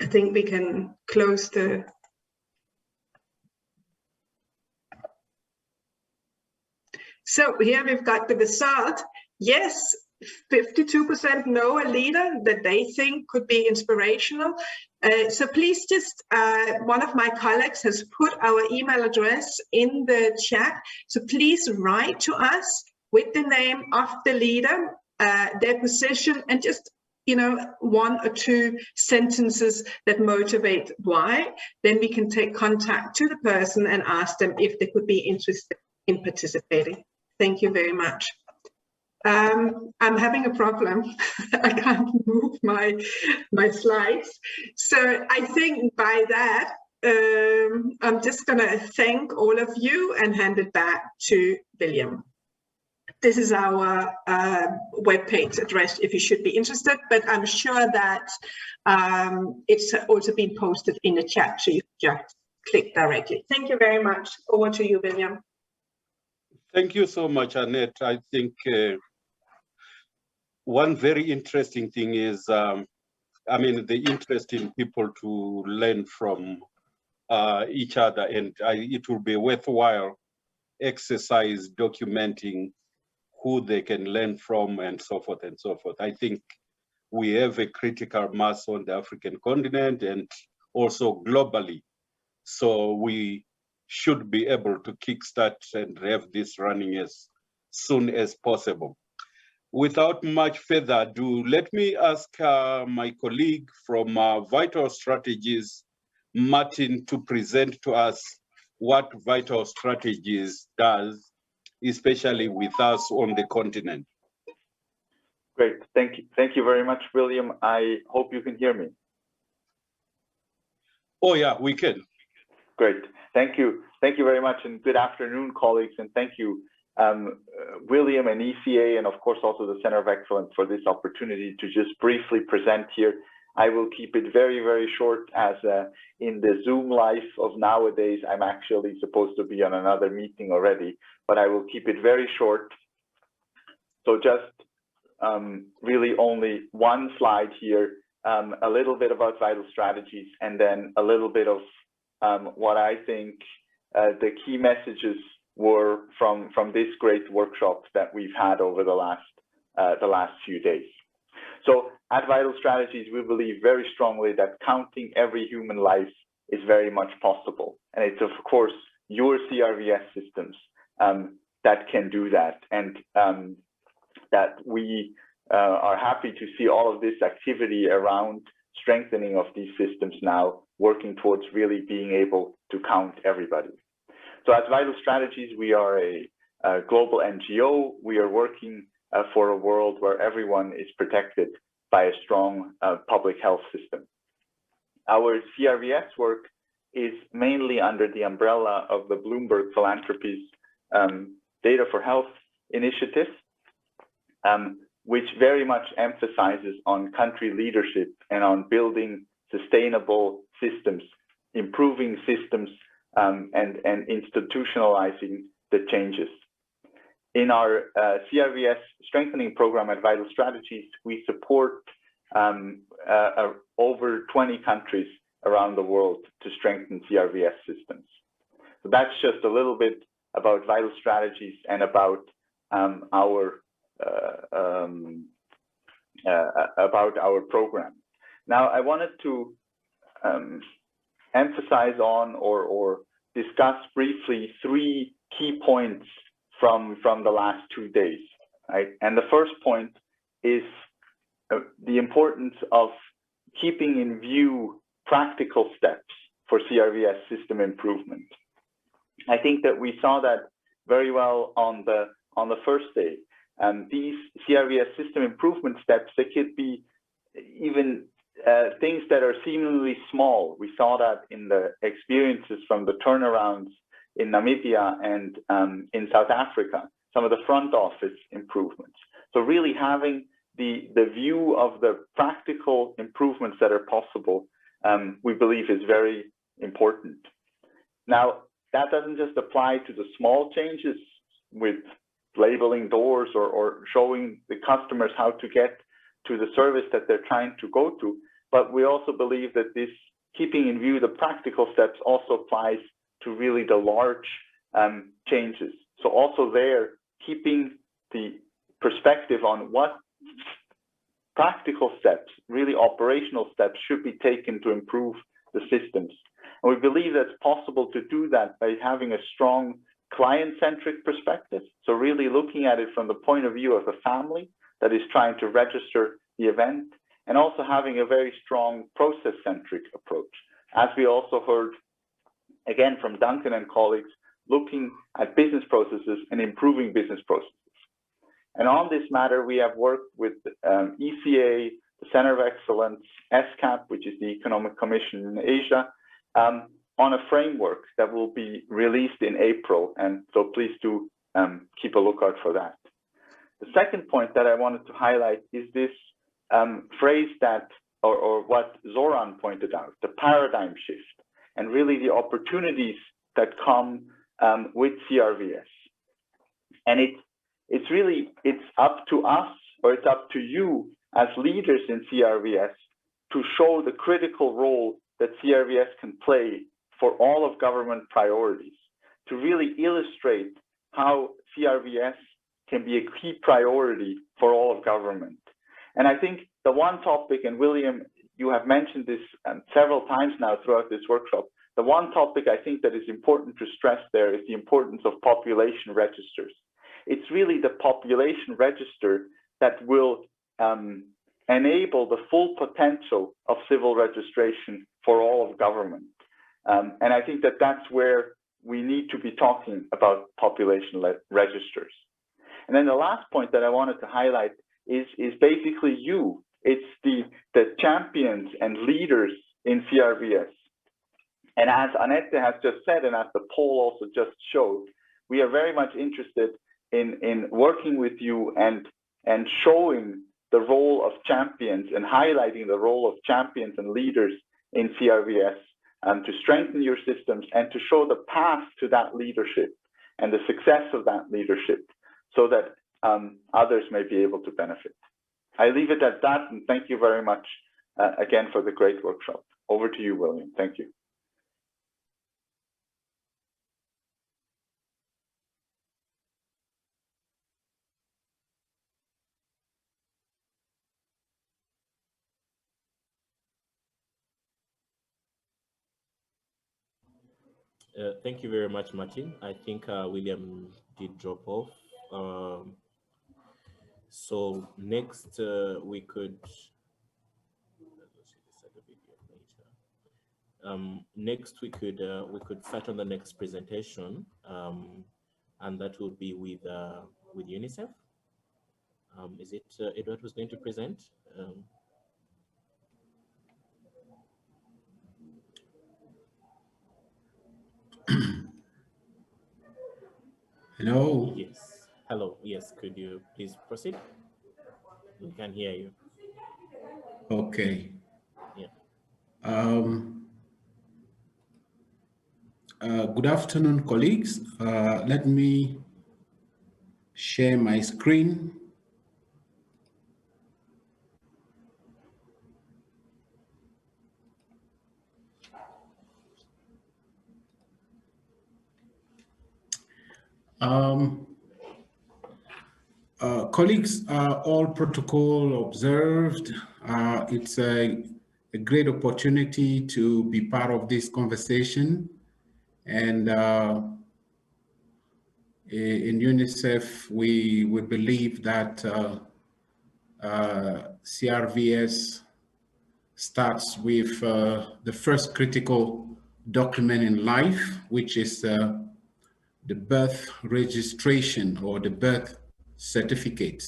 I think we can close the. So here we've got the result. Yes, 52% know a leader that they think could be inspirational. So please just, one of my colleagues has put our email address in the chat. So please write to us with the name of the leader, their position, and just, you know, 1 or 2 sentences that motivate why. Then we can take contact to the person and ask them if they could be interested in participating. Thank you very much. I'm having a problem. I can't move my slides. So I think by that, I'm just going to thank all of you and hand it back to William. This is our webpage address if you should be interested, but I'm sure that it's also been posted in the chat, so you can just click directly. Thank you very much. Over to you, William. Thank you so much, Annette. I think one very interesting thing is, I mean, the interest in people to learn from each other, and it will be a worthwhile exercise documenting who they can learn from and so forth and so forth. I think we have a critical mass on the African continent and also globally. So we should be able to kickstart and have this running as soon as possible. Without much further ado, let me ask my colleague from Vital Strategies, Martin, to present to us what Vital Strategies does, especially with us on the continent. Great, thank you. Thank you very much, William. I hope you can hear me. Oh yeah, we can. Great, thank you. Thank you very much, and good afternoon, colleagues, and thank you, William and ECA, and of course also the Center of Excellence for this opportunity to just briefly present here. I will keep it very, very short, as in the Zoom life of nowadays, I'm actually supposed to be on another meeting already, but I will keep it very short. So just really only one slide here, a little bit about Vital Strategies, and then a little bit of what I think the key messages were from this great workshop that we've had over the last few days. So at Vital Strategies, we believe very strongly that counting every human life is very much possible. And it's of course your CRVS systems that can do that. And that we are happy to see all of this activity around strengthening of these systems now, working towards really being able to count everybody. So as Vital Strategies, we are a global NGO. We are working for a world where everyone is protected by a strong public health system. Our CRVS work is mainly under the umbrella of the Bloomberg Philanthropies Data for Health initiative, which very much emphasizes on country leadership and on building sustainable systems, improving systems, and institutionalizing the changes. In our CRVS strengthening program at Vital Strategies, we support over 20 countries around the world to strengthen CRVS systems. So that's just a little bit about Vital Strategies and about our program. Now, I wanted to emphasize on or discuss briefly three key points from the last 2 days, right? And the first point is the importance of keeping in view practical steps for CRVS system improvement. I think that we saw that very well on the first day. These CRVS system improvement steps, they could be even things that are seemingly small. We saw that in the experiences from the turnarounds in Namibia and in South Africa, some of the front office improvements. So really having the view of the practical improvements that are possible, we believe is very important. Now, that doesn't just apply to the small changes with labeling doors or showing the customers how to get to the service that they're trying to go to, but we also believe that this keeping in view the practical steps also applies to really the large changes. So also there, keeping the perspective on what practical steps, really operational steps, should be taken to improve the systems. And we believe that's possible to do that by having a strong client-centric perspective. So really looking at it from the point of view of a family that is trying to register the event, and also having a very strong process-centric approach. As we also heard, again, from Duncan and colleagues, looking at business processes and improving business processes. And on this matter, we have worked with ECA, the Center of Excellence, ESCAP, which is the Economic Commission in Asia, on a framework that will be released in April. And so please do keep a lookout for that. The second point that I wanted to highlight is this phrase that, or what Zoran pointed out, the paradigm shift, and really the opportunities that come with CRVS. And it's up to us, or it's up to you as leaders in CRVS to show the critical role that CRVS can play for all of government priorities, to really illustrate how CRVS can be a key priority for all of government. And I think the one topic, and William, you have mentioned this several times now throughout this workshop, the one topic I think that is important to stress there is the importance of population registers. It's really the population register that will enable the full potential of civil registration for all of government. And I think that that's where we need to be talking about population registers. And then the last point that I wanted to highlight is basically you. It's the champions and leaders in CRVS. And as Annette has just said, and as the poll also just showed, we are very much interested in working with you and showing the role of champions and highlighting the role of champions and leaders in CRVS to strengthen your systems and to show the path to that leadership and the success of that leadership so that others may be able to benefit. I leave it at that, and thank you very much again for the great workshop. Over to you, William. Thank you. Thank you very much, Martin. I think William did drop off. So next we could next we could start on the next presentation, and that will be with UNICEF. Is it Edward who's going to present? Hello. Yes. Hello. Yes. Could you please proceed? We can hear you. Okay. Yeah. Good afternoon, colleagues. Let me share my screen. Colleagues, all protocol observed. It's a great opportunity to be part of this conversation. And in UNICEF, we believe that CRVS starts with the first critical document in life, which is the birth registration or the birth certificate.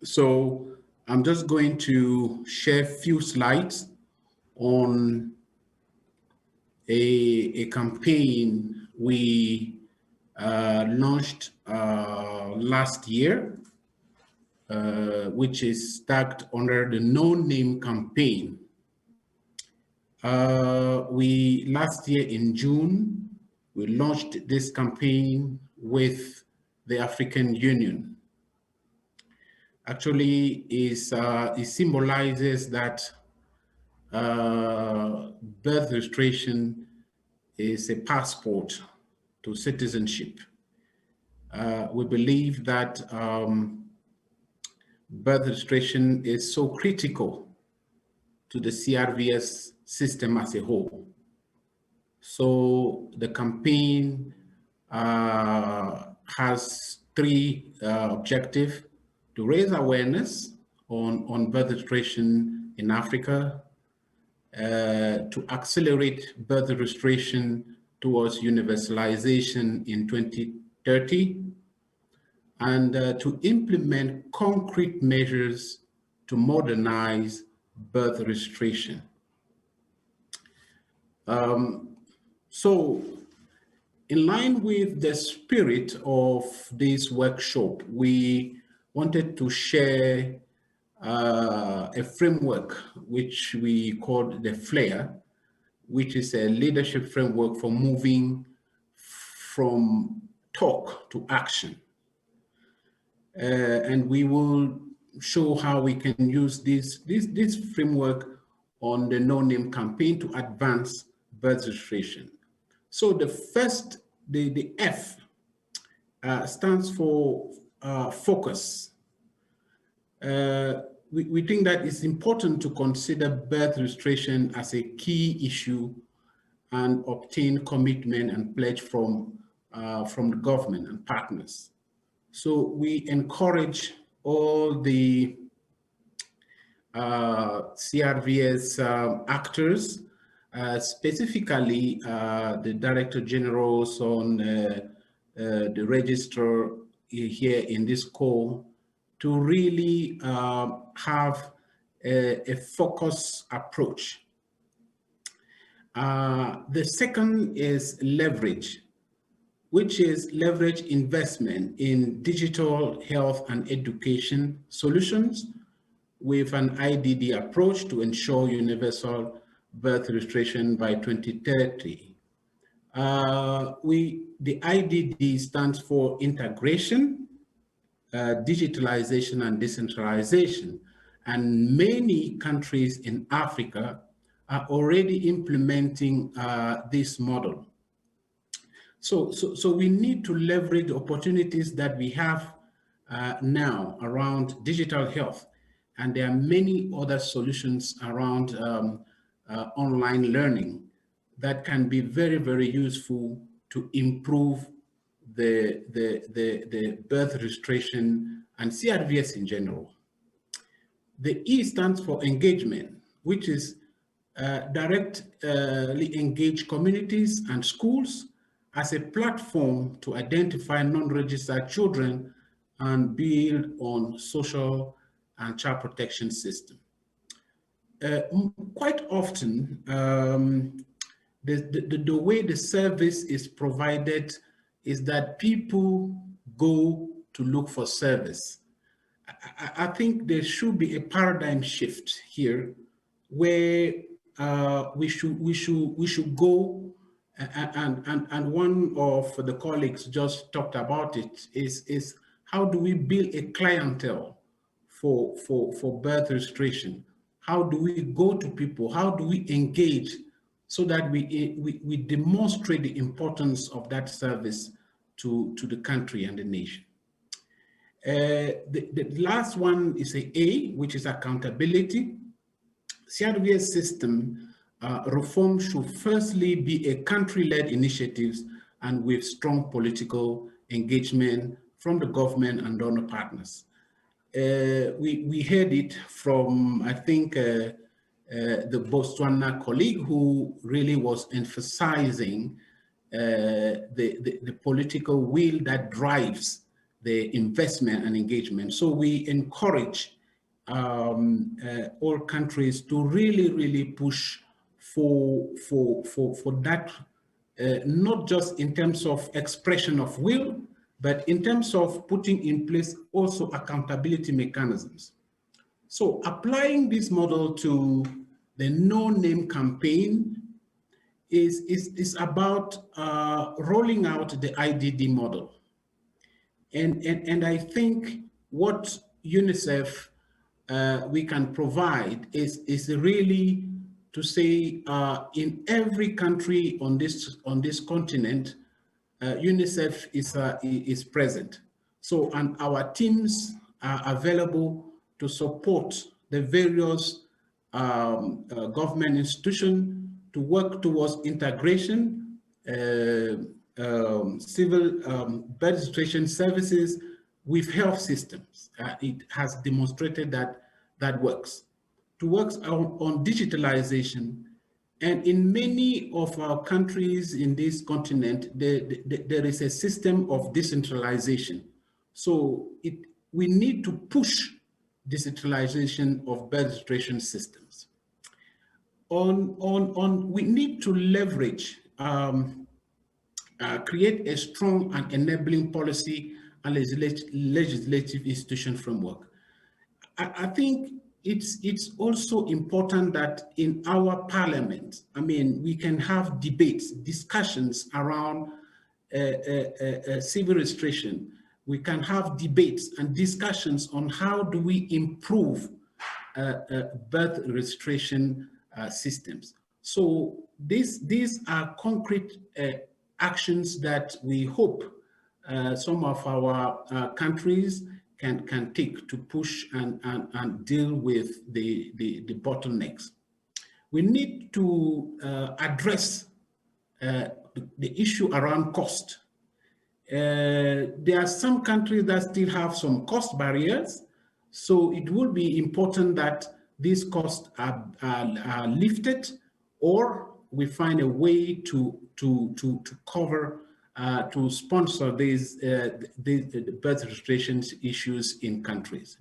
So I'm just going to share a few slides on a campaign we launched last year, which is tagged under the No Name campaign. Last year in June, we launched this campaign with the African Union. Actually, it symbolizes that birth registration is a passport to citizenship. We believe that birth registration is so critical to the CRVS system as a whole. So the campaign has three objectives: to raise awareness on birth registration in Africa, to accelerate birth registration towards universalization in 2030, and to implement concrete measures to modernize birth registration. So in line with the spirit of this workshop, we wanted to share a framework which we called the FLAIR, which is a leadership framework for moving from talk to action. And we will show how we can use this framework on the No Name campaign to advance birth registration. So the first, the F stands for focus. we think that it's important to consider birth registration as a key issue and obtain commitment and pledge from the government and partners. So we encourage all the CRVS actors, specifically the Director Generals on the register here in this call, to really have a focused approach. The second is leverage, which is leverage investment in digital health and education solutions with an IDD approach to ensure universal birth registration by 2030. The IDD stands for integration, digitalization, and decentralization. And many countries in Africa are already implementing this model. So we need to leverage opportunities that we have now around digital health. And there are many other solutions around online learning that can be very, very useful to improve the birth registration and CRVS in general. The E stands for engagement, which is directly engage communities and schools as a platform to identify non-registered children and build on social and child protection system. Quite often, the way the service is provided is that people go to look for service. I think there should be a paradigm shift here, where we should go, and one of the colleagues just talked about it, is how do we build a clientele for birth registration? How do we go to people? How do we engage so that we demonstrate the importance of that service to the country and the nation? The last one is A, which is accountability. CRVS system reform should firstly be a country-led initiative and with strong political engagement from the government and donor partners. We heard it from, I think, the Botswana colleague, who really was emphasizing the political will that drives the investment and engagement. So we encourage all countries to really push for that, not just in terms of expression of will, but in terms of putting in place also accountability mechanisms. So applying this model to the No Name campaign is about rolling out the IDD model. And I think what UNICEF we can provide is really to say in every country on this continent, UNICEF is present. So, and our teams are available to support the various government institutions to work towards integration, civil birth registration services with health systems. It has demonstrated that works. To work on digitalization, and in many of our countries in this continent, there is a system of decentralization. So we need to push decentralization of birth registration systems. We need to leverage, create a strong and enabling policy and legislative institution framework. I think it's also important that in our parliament, I mean, we can have debates, discussions around civil registration. We can have debates and discussions on how do we improve birth registration systems. So these are concrete actions that we hope some of our countries can take to push and deal with the bottlenecks. We need to address the issue around cost. There are some countries that still have some cost barriers, so it will be important that these costs are lifted, or we find a way to cover, to sponsor these birth registrations issues in countries.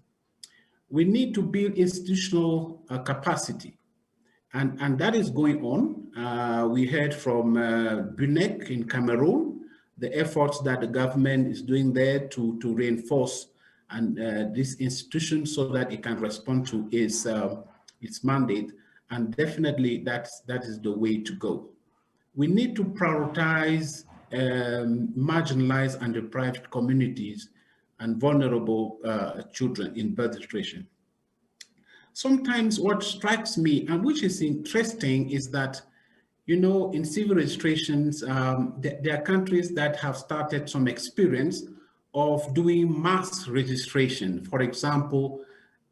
We need to build institutional capacity, and that is going on. We heard from Bunek in Cameroon, the efforts that the government is doing there to reinforce this institution so that it can respond to its mandate, and definitely that is the way to go. We need to prioritize marginalized and deprived communities and vulnerable children in birth registration. Sometimes what strikes me, and which is interesting, is that, you know, in civil registrations, there are countries that have started some experience of doing mass registration. For example,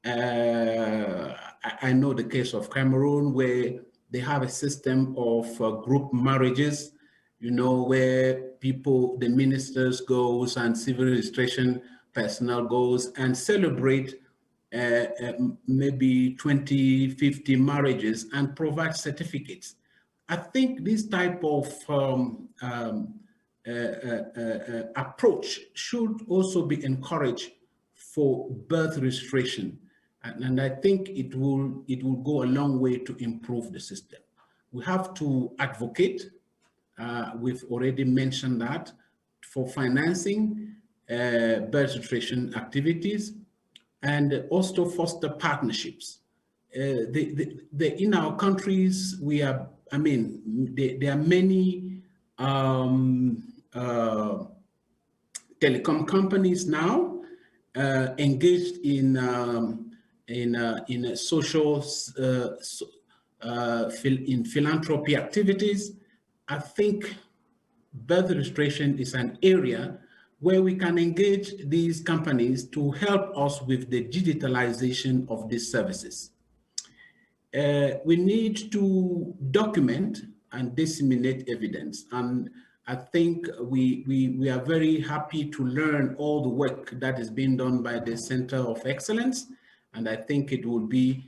I know the case of Cameroon, where they have a system of group marriages, you know, where people, the ministers goes and civil registration personnel goes and celebrate maybe 20, 50 marriages and provide certificates. I think this type of approach should also be encouraged for birth registration, and I think it will go a long way to improve the system. We have to advocate. We've already mentioned that, for financing birth registration activities, and also foster partnerships. In our countries, we are, I mean, there are many telecom companies now engaged in social, in philanthropy activities. I think birth registration is an area where we can engage these companies to help us with the digitalization of these services. We need to document and disseminate evidence. And I think we are very happy to learn all the work that is being done by the Center of Excellence. And I think it will be,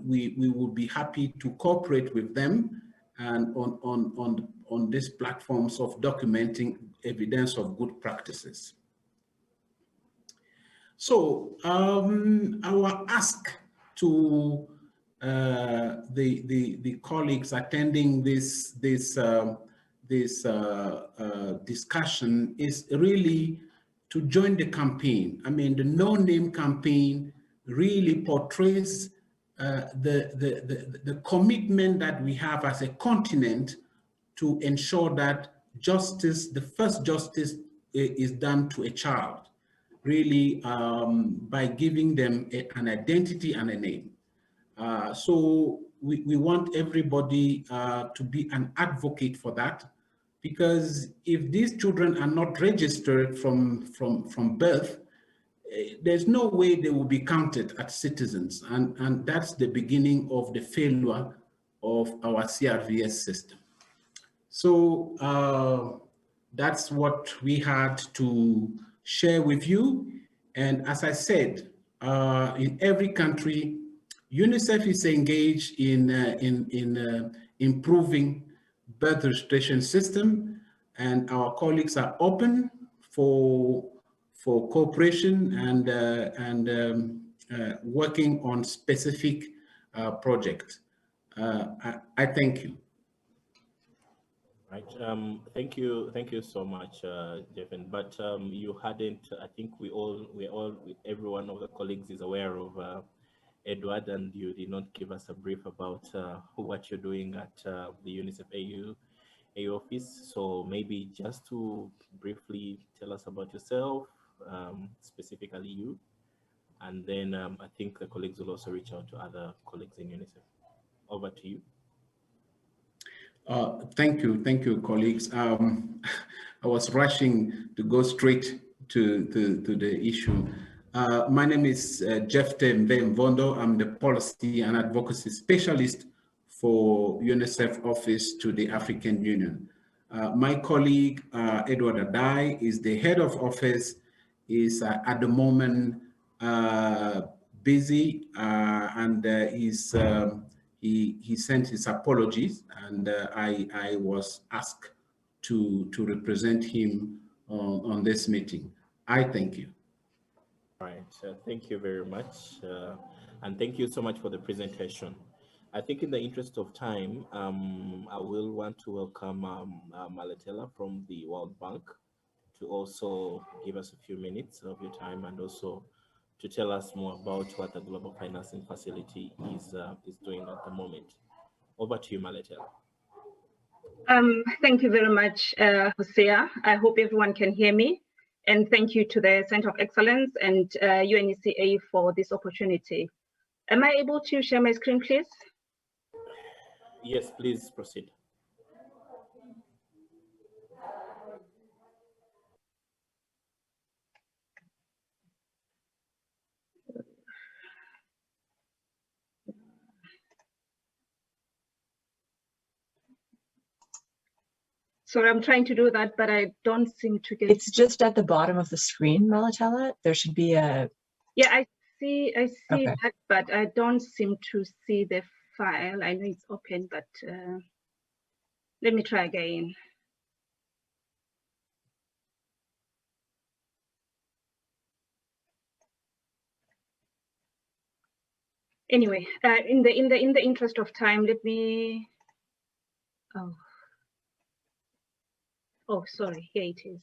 we will be happy to cooperate with them and on these platforms of documenting evidence of good practices. So our ask to the colleagues attending this discussion is really to join the campaign. I mean, the No Name campaign really portrays the commitment that we have as a continent to ensure that justice, the first justice, is done to a child, really by giving them an identity and a name. So we want everybody to be an advocate for that, because if these children are not registered from birth, there's no way they will be counted as citizens, and that's the beginning of the failure of our CRVS system. So that's what we had to share with you. And as I said, in every country, UNICEF is engaged in improving birth registration system, and our colleagues are open for cooperation and working on specific projects. I thank you. Right. Thank you so much, Jevin. But you hadn't. I think every one of the colleagues is aware of Edward, and you did not give us a brief about what you're doing at the UNICEF AU office. So maybe just to briefly tell us about yourself, specifically you, and then I think the colleagues will also reach out to other colleagues in UNICEF. Over to you. Thank you, colleagues. I was rushing to go straight to the issue. My name is Jefte Mvondo. I'm the Policy and Advocacy Specialist for UNICEF Office to the African Union. My colleague, Edward Adai, is the head of office, is at the moment busy, and he sent his apologies, and I was asked to represent him on this meeting. I thank you. Right. Thank you very much. And thank you so much for the presentation. I think in the interest of time, I will want to welcome Maletela from the World Bank to also give us a few minutes of your time and also to tell us more about what the Global Financing Facility is doing at the moment. Over to you, Maletela. Thank you very much, Hosea. I hope everyone can hear me. And thank you to the Center of Excellence and UNECA for this opportunity. Am I able to share my screen, please? Yes, please proceed. Sorry, I'm trying to do that, but I don't seem to get. It's just at the bottom of the screen, Maletela. There should be a. Yeah, I see Okay. that, but I don't seem to see the file. I know it's open, but let me try again. Anyway, in the interest of time, let me. Oh, sorry. Here it is.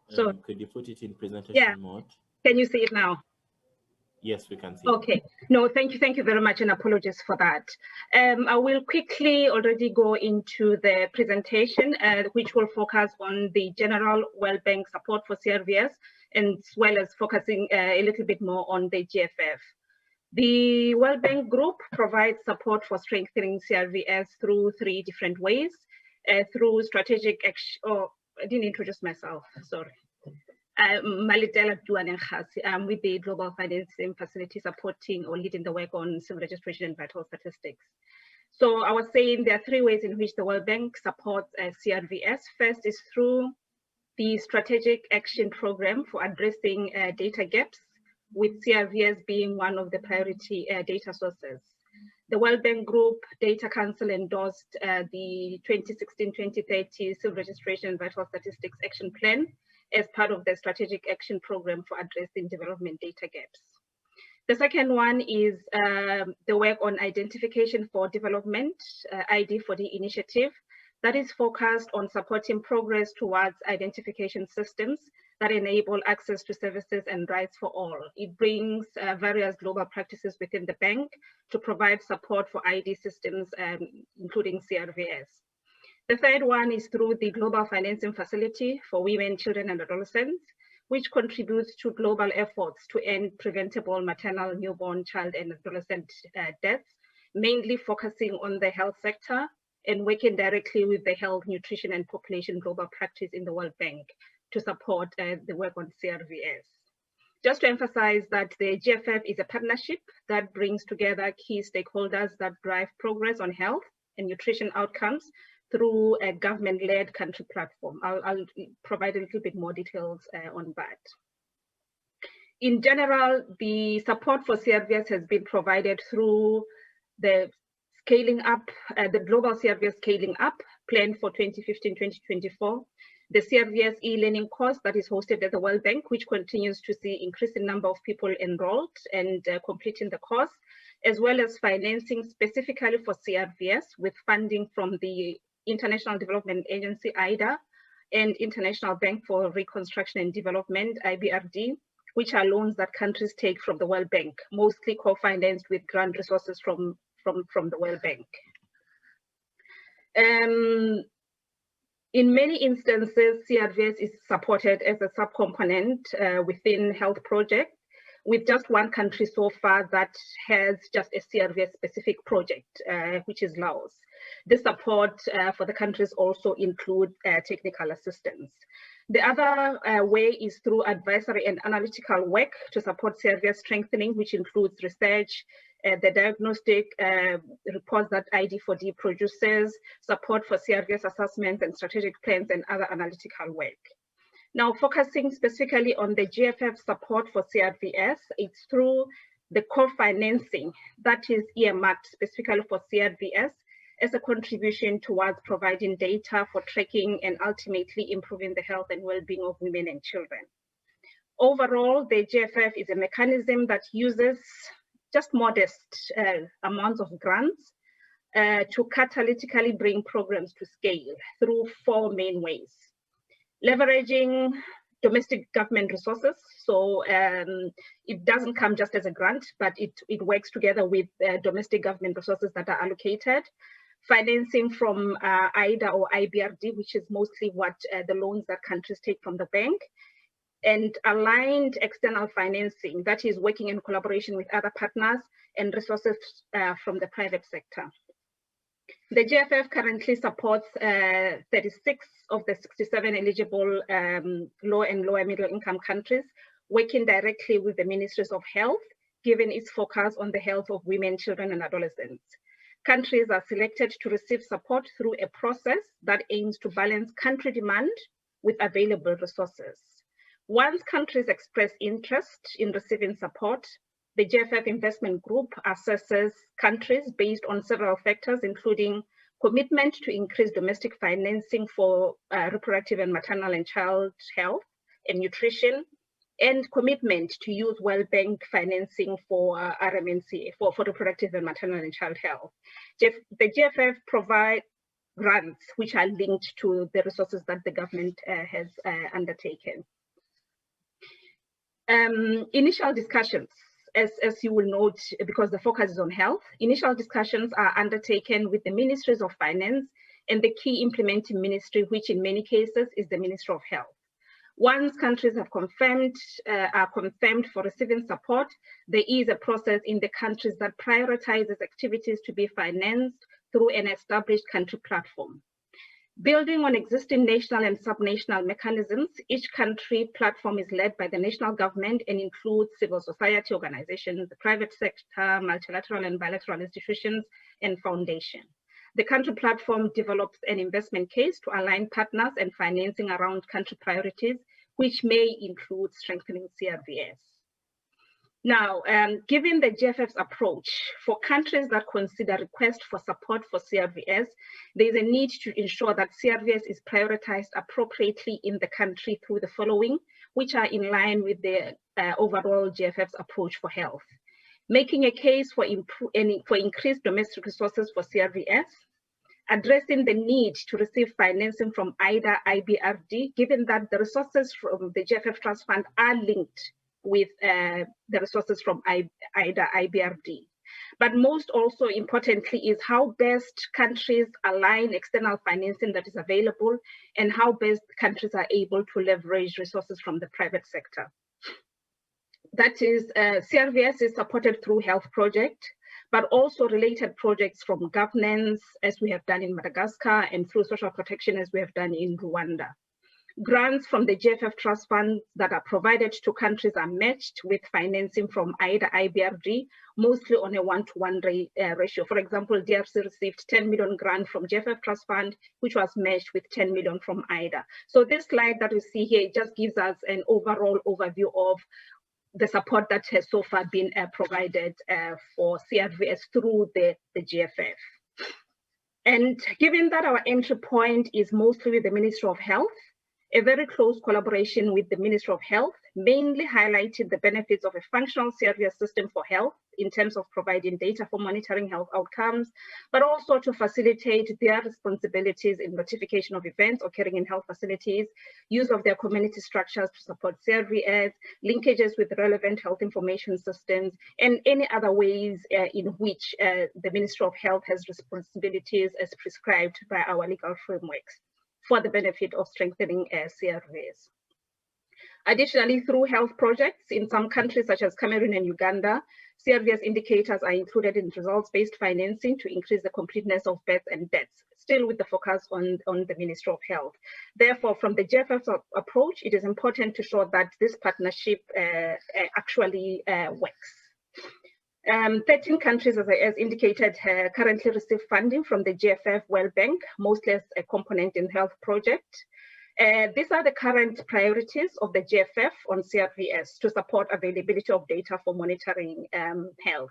So could you put it in presentation mode? Can you see it now? Yes, we can see. Okay. No, thank you very much, and apologies for that. I will quickly already go into the presentation, which will focus on the general World Bank support for CRVS, as well as focusing a little bit more on the GFF. The World Bank Group provides support for strengthening CRVS through 3 different ways, through strategic action. Oh, I didn't introduce myself, sorry. Malitela Duanenghasi. I'm with the Global Financing Facility supporting or leading the work on civil registration and vital statistics. So I was saying there are 3 ways in which the World Bank supports CRVS. First is through the Strategic Action Program for addressing data gaps, with CRVS being one of the priority data sources. The World Bank Group Data Council endorsed the 2016-2030 Civil Registration and Vital Statistics Action Plan as part of the Strategic Action Program for addressing development data gaps. The second one is the work on Identification for Development, ID for the initiative, that is focused on supporting progress towards identification systems that enable access to services and rights for all. It brings various global practices within the bank to provide support for ID systems, including CRVS. The third one is through the Global Financing Facility for Women, Children and Adolescents, which contributes to global efforts to end preventable maternal, newborn, child and adolescent deaths, mainly focusing on the health sector and working directly with the Health, Nutrition and Population Global Practice in the World Bank to support the work on CRVS. Just to emphasize that the GFF is a partnership that brings together key stakeholders that drive progress on health and nutrition outcomes through a government-led country platform. I'll provide a little bit more details on that. In general, the support for CRVS has been provided through the scaling up, the Global CRVS Scaling Up Plan for 2015-2024, the CRVS e-learning course that is hosted at the World Bank, which continues to see increasing number of people enrolled and completing the course, as well as financing specifically for CRVS with funding from the International Development Agency, IDA, and International Bank for Reconstruction and Development, IBRD, which are loans that countries take from the World Bank, mostly co-financed with grant resources from the World Bank. In many instances, CRVS is supported as a subcomponent within health projects, with just one country so far that has just a CRVS specific project, which is Laos. The support for the countries also include technical assistance. The other way is through advisory and analytical work to support CRVS strengthening, which includes research, the diagnostic reports that ID4D produces, support for CRVS assessments and strategic plans, and other analytical work. Now, focusing specifically on the GFF support for CRVS, it's through the co-financing that is earmarked specifically for CRVS as a contribution towards providing data for tracking and ultimately improving the health and well-being of women and children. Overall, the GFF is a mechanism that uses just modest amounts of grants to catalytically bring programs to scale through 4 main ways. Leveraging domestic government resources. So it doesn't come just as a grant, but it works together with domestic government resources that are allocated. Financing from IDA or IBRD, which is mostly what the loans that countries take from the bank. And aligned external financing, that is working in collaboration with other partners and resources from the private sector. The GFF currently supports 36 of the 67 eligible low and lower middle income countries, working directly with the ministries of health, given its focus on the health of women, children, and adolescents. Countries are selected to receive support through a process that aims to balance country demand with available resources. Once countries express interest in receiving support, the GFF investment group assesses countries based on several factors, including commitment to increase domestic financing for reproductive and maternal and child health and nutrition, and commitment to use World Bank financing for RMNC, for reproductive and maternal and child health. The GFF provides grants which are linked to the resources that the government has undertaken. Initial discussions, as you will note, because the focus is on health, initial discussions are undertaken with the Ministries of Finance and the key implementing ministry, which in many cases is the Ministry of Health. Once countries have are confirmed for receiving support, there is a process in the countries that prioritizes activities to be financed through an established country platform. Building on existing national and subnational mechanisms, each country platform is led by the national government and includes civil society organizations, the private sector, multilateral and bilateral institutions, and foundation. The country platform develops an investment case to align partners and financing around country priorities, which may include strengthening CRVS. Now, given the GFF's approach, for countries that consider requests for support for CRVS, there is a need to ensure that CRVS is prioritized appropriately in the country through the following, which are in line with the overall GFF's approach for health. Making a case for increased domestic resources for CRVS, addressing the need to receive financing from IDA, IBRD, given that the resources from the GFF Trust Fund are linked with the resources from IDA, IBRD. But most also importantly is how best countries align external financing that is available and how best countries are able to leverage resources from the private sector. That is, CRVS is supported through health project, but also related projects from governance, as we have done in Madagascar, and through social protection, as we have done in Rwanda. Grants from the GFF Trust Fund that are provided to countries are matched with financing from IDA, IBRD, mostly on a 1-to-1 ratio. For example, DRC received 10 million grant from GFF Trust Fund, which was matched with 10 million from IDA. So this slide that we see here just gives us an overall overview of the support that has so far been provided for CRVS through the GFF. And given that our entry point is mostly with the Ministry of Health, a very close collaboration with the Ministry of Health mainly highlighted the benefits of a functional CRVS system for health in terms of providing data for monitoring health outcomes, but also to facilitate their responsibilities in notification of events occurring in health facilities, use of their community structures to support CRVS, linkages with relevant health information systems, and any other ways in which the Ministry of Health has responsibilities as prescribed by our legal frameworks for the benefit of strengthening CRVS. Additionally, through health projects in some countries such as Cameroon and Uganda, CRVS indicators are included in results-based financing to increase the completeness of births and deaths, still with the focus on the Ministry of Health. Therefore, from the GFF's approach, it is important to show that this partnership actually works. 13 countries, as indicated, currently receive funding from the GFF World Bank, mostly as a component in health project. These are the current priorities of the GFF on CRVS to support availability of data for monitoring health.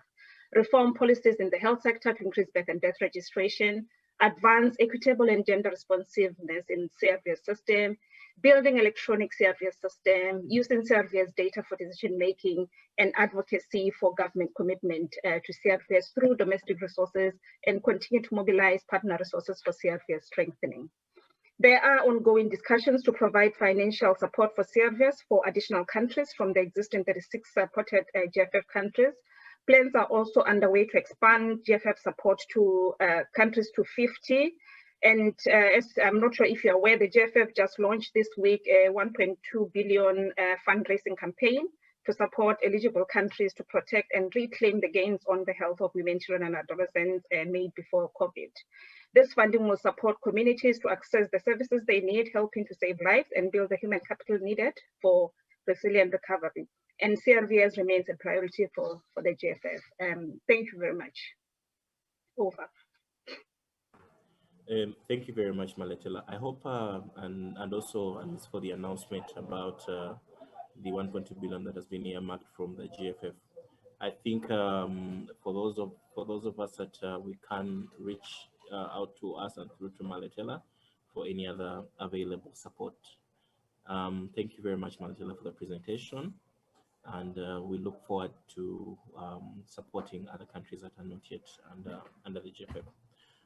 Reform policies in the health sector to increase birth and death registration, advance equitable and gender responsiveness in CRVS system, building electronic CRVS system, using CRVS data for decision making, and advocacy for government commitment to CRVS through domestic resources, and continue to mobilize partner resources for CRVS strengthening. There are ongoing discussions to provide financial support for CRVS for additional countries from the existing 36 supported GFF countries. Plans are also underway to expand GFF support to countries to 50. And as I'm not sure if you're aware, the GFF just launched this week a 1.2 billion fundraising campaign to support eligible countries to protect and reclaim the gains on the health of women, children, and adolescents made before COVID. This funding will support communities to access the services they need, helping to save lives and build the human capital needed for resilient recovery. And CRVS remains a priority for the GFF. Thank you very much. Over. Thank you very much, Maletela. I hope, and also for the announcement about the 1.2 billion that has been earmarked from the GFF. I think for those of us that we can reach out to us and through to Maletela for any other available support. Thank you very much, Maletela, for the presentation, and we look forward to supporting other countries that are not yet under the GFF.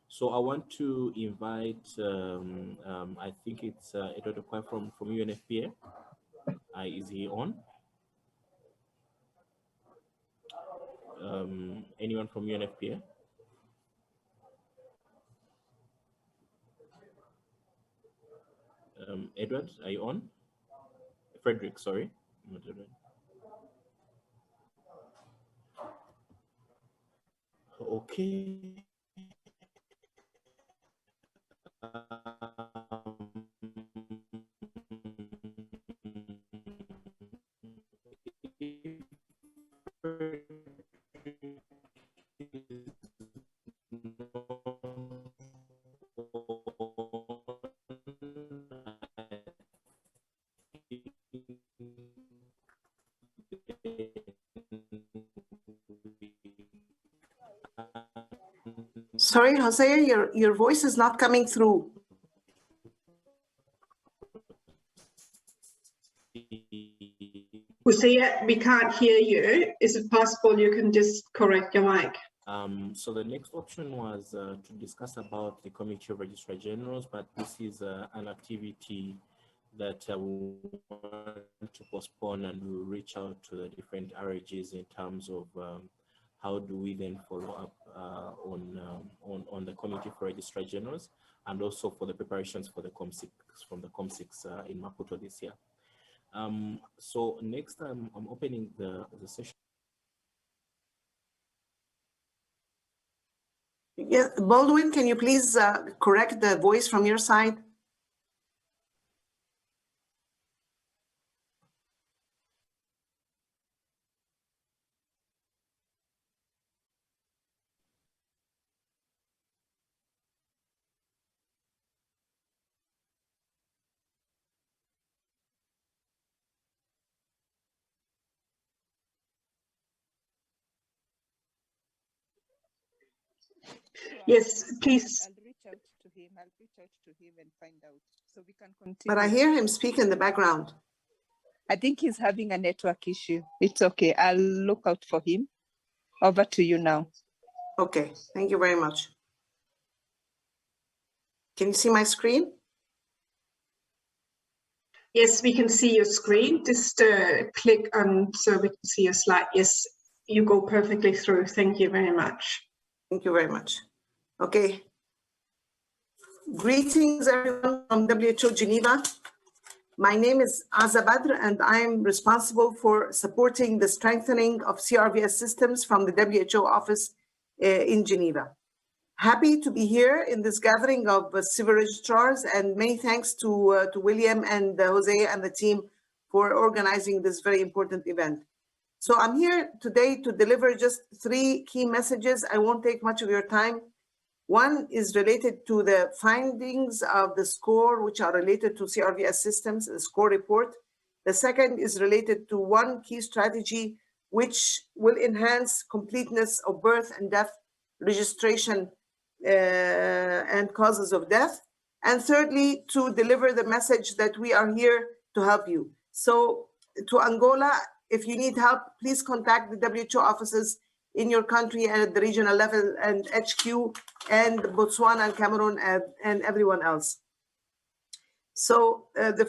So I want to invite, I think it's Eduardo Kwai from UNFPA. Is he on? Anyone from UNFPA? Edward, are you on? Frederick, sorry. Not Edward. Okay. Sorry, Jose, your voice is not coming through. Hosea, we can't hear you. Is it possible you can just correct your mic? So the next option was to discuss about the Committee of Registrar Generals, but this is an activity that we want to postpone, and we'll reach out to the different RAGs in terms of how do we then follow up on the Committee for Registrar Generals, and also for the preparations for the COM6 from the COM6 in Maputo this year. So next I'm opening the session. Yeah, Baldwin, can you please correct the voice from your side? Yes, please. I'll reach out to him and find out so we can continue. But I hear him speak in the background. I think he's having a network issue. It's okay. I'll look out for him. Over to you now. Okay, thank you very much. Can you see my screen? Yes, we can see your screen. Just click on so we can see your slide. Yes, you go perfectly through. Thank you very much. Thank you very much. Okay. Greetings, everyone from WHO Geneva. My name is Aza Badr, and I'm responsible for supporting the strengthening of CRVS systems from the WHO office in Geneva. Happy to be here in this gathering of civil registrars, and many thanks to William and Jose and the team for organizing this very important event. So I'm here today to deliver just 3 key messages. I won't take much of your time. One is related to the findings of the score, which are related to CRVS systems, the score report. The second is related to one key strategy, which will enhance completeness of birth and death registration and causes of death. And thirdly, to deliver the message that we are here to help you. So to Angola, if you need help, please contact the WHO offices in your country and at the regional level and HQ and Botswana and Cameroon and everyone else. So the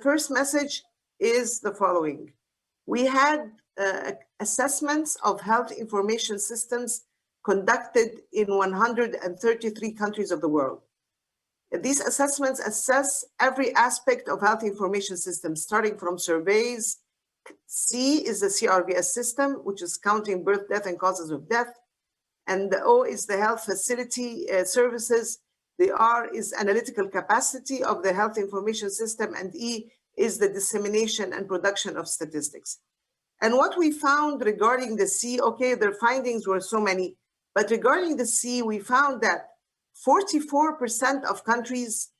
first message is the following. We had assessments of health information systems conducted in 133 countries of the world. These assessments assess every aspect of health information systems, starting from surveys. C is the CRVS system, which is counting birth, death, and causes of death. And the O is the health facility services. The R is analytical capacity of the health information system. And E is the dissemination and production of statistics. And what we found regarding the C, okay, their findings were so many, but regarding the C, we found that 44% of countries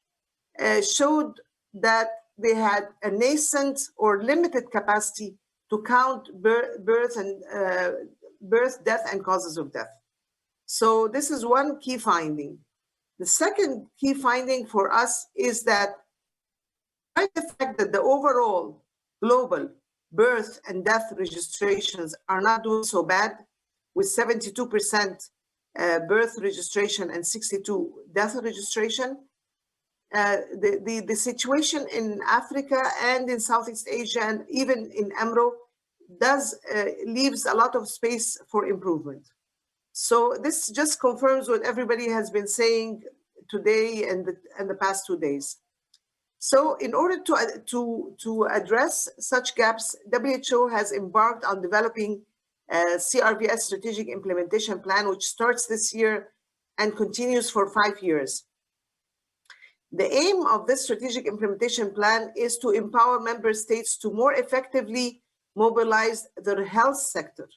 showed that they had a nascent or limited capacity to count birth, death, and causes of death. So this is one key finding. The second key finding for us is that despite the fact that the overall global birth and death registrations are not doing so bad, with 72% birth registration and 62 death registration, the situation in Africa and in Southeast Asia and even in EMRO leaves a lot of space for improvement. So this just confirms what everybody has been saying today and the past 2 days. So in order to address such gaps, WHO has embarked on developing a CRVS strategic implementation plan, which starts this year and continues for 5 years. The aim of this strategic implementation plan is to empower member states to more effectively mobilize their health sector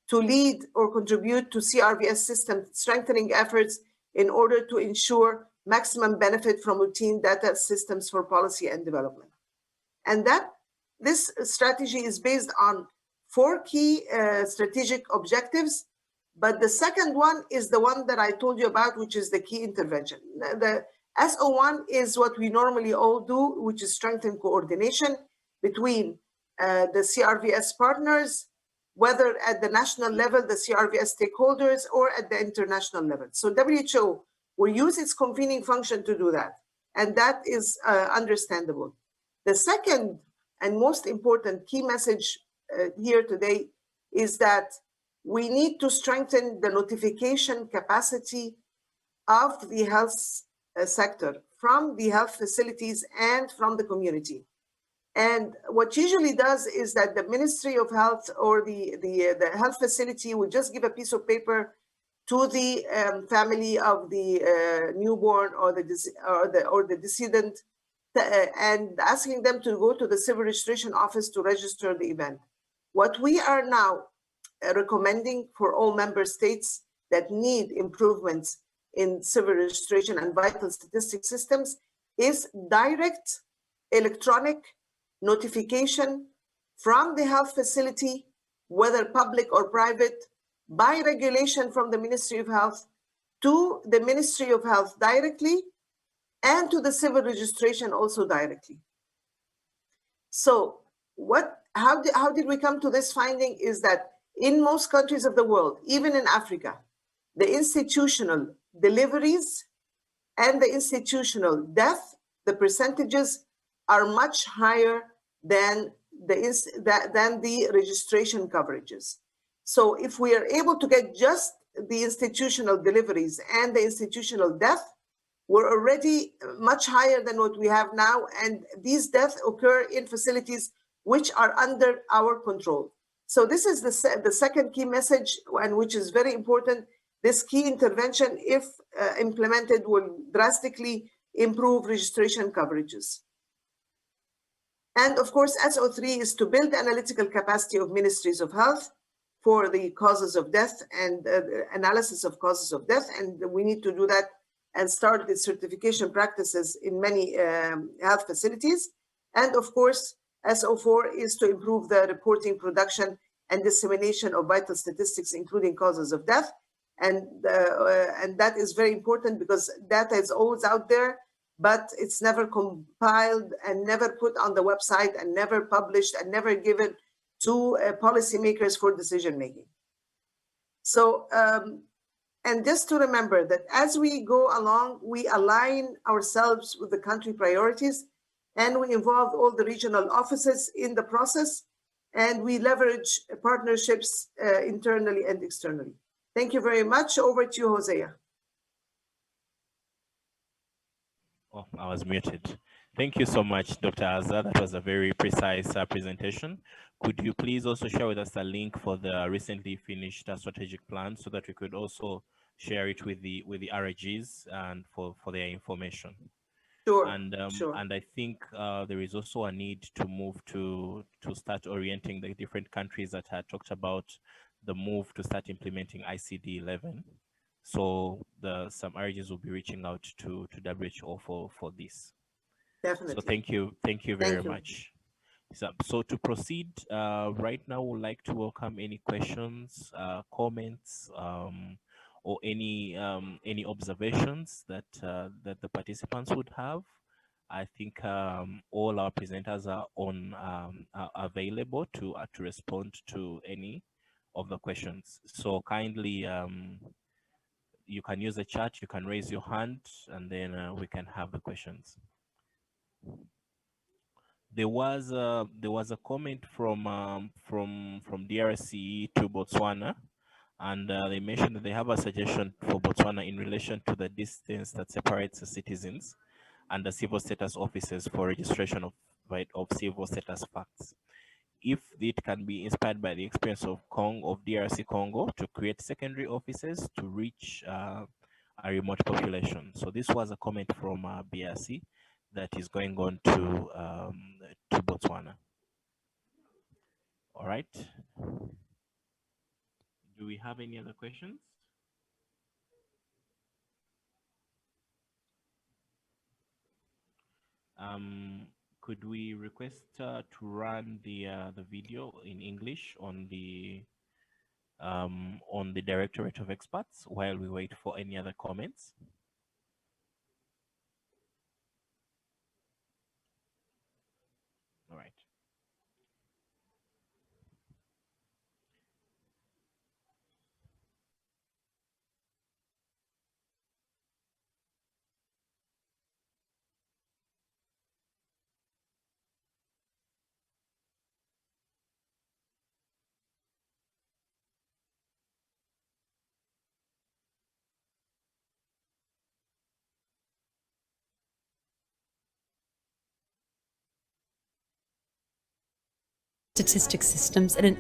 to lead or contribute to CRVS system strengthening efforts in order to ensure maximum benefit from routine data systems for policy and development. And that this strategy is based on 4 key strategic objectives, but the second one is the one that I told you about, which is the key intervention. The SO1 is what we normally all do, which is strengthen coordination between the CRVS partners, whether at the national level, the CRVS stakeholders, or at the international level. So WHO will use its convening function to do that, and that is understandable. The second and most important key message here today is that we need to strengthen the notification capacity of the health sector from the health facilities and from the community. And what usually does is that the Ministry of Health or the health facility would just give a piece of paper to the family of the newborn or the decedent and asking them to go to the civil registration office to register the event. What we are now recommending for all member states that need improvements in civil registration and vital statistic systems is direct electronic notification from the health facility, whether public or private, by regulation from the Ministry of Health to the Ministry of Health directly and to the civil registration also directly. So how did we come to this finding is that in most countries of the world, even in Africa, the institutional deliveries and the institutional death, the percentages are much higher than the registration coverages. So if we are able to get just the institutional deliveries and the institutional death, were already much higher than what we have now, and these deaths occur in facilities which are under our control. So this is the second key message, and which is very important. This key intervention, if implemented, will drastically improve registration coverages. And of course, SO3 is to build the analytical capacity of ministries of health for the causes of death and analysis of causes of death. And we need to do that and start the certification practices in many health facilities. And of course, SO4 is to improve the reporting, production, and dissemination of vital statistics, including causes of death. And that is very important because data is always out there, but it's never compiled and never put on the website and never published and never given to policymakers for decision making. So, and just to remember that as we go along, we align ourselves with the country priorities, and we involve all the regional offices in the process, and we leverage partnerships internally and externally. Thank you very much. Over to you, Hosea. Oh, I was muted. Thank you so much, Dr. Azza. That was a very precise presentation. Could you please also share with us a link for the recently finished strategic plan so that we could also share it with the RGs and for their information? Sure. And and I think there is also a need to move to start orienting the different countries that had talked about the move to start implementing ICD 11. So some RGs will be reaching out to WHO for this. Definitely. So thank you very much. So to proceed, right now we'd like to welcome any questions, comments, or any observations that that the participants would have. I think all our presenters are are available to respond to any of the questions. So kindly, you can use the chat, you can raise your hand, and then we can have the questions. There was a comment from DRC to Botswana, and they mentioned that they have a suggestion for Botswana in relation to the distance that separates the citizens and the civil status offices for registration of civil status facts. If it can be inspired by the experience of DRC Congo to create secondary offices to reach a remote population. So this was a comment from BRC that is going on to Botswana. All right. Do we have any other questions? Could we request to run the video in English on the Directorate of Experts while we wait for any other comments? All right. Statistics systems at an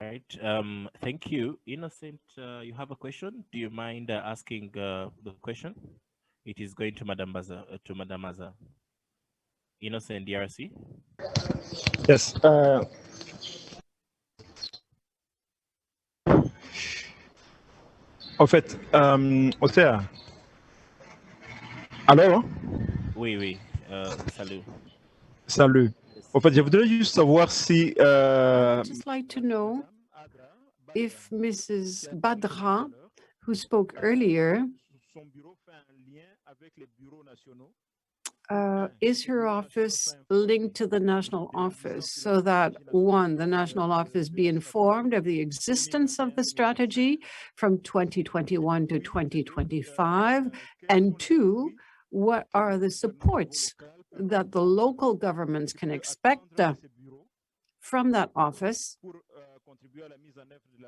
Right. Thank you. Innocent, you have a question? Do you mind asking the question? It is going to Madam Aza. Innocent, DRC. Yes. En fait, Osea, alors, Oui, oui. Salut. salut. En fait, je voudrais juste savoir si I would just like to know if Mrs. Badra, who spoke earlier, is her office linked to the national office so that, one, the national office be informed of the existence of the strategy from 2021 to 2025, and two, what are the supports that the local governments can expect from that office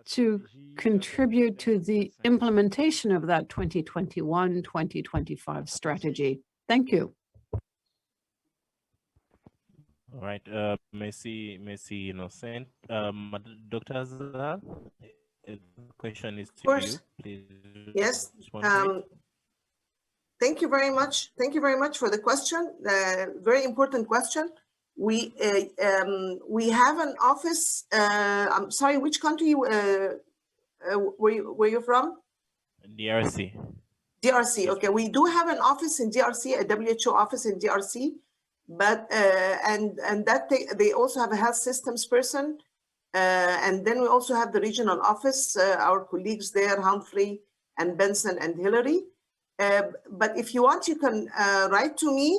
to contribute to the implementation of that 2021-2025 strategy. Thank you. All right. Merci, Innocent. Dr. Azar, the question is to you. Please Yes. respond to it. Thank you very much. Thank you very much for the question. Very important question. We have an office. I'm sorry, which country were you from? DRC. DRC. Okay, we do have an office in DRC, a WHO office in DRC, but and that they also have a health systems person, and then we also have the regional office. Our colleagues there, Humphrey and Benson and Hillary. But if you want, you can write to me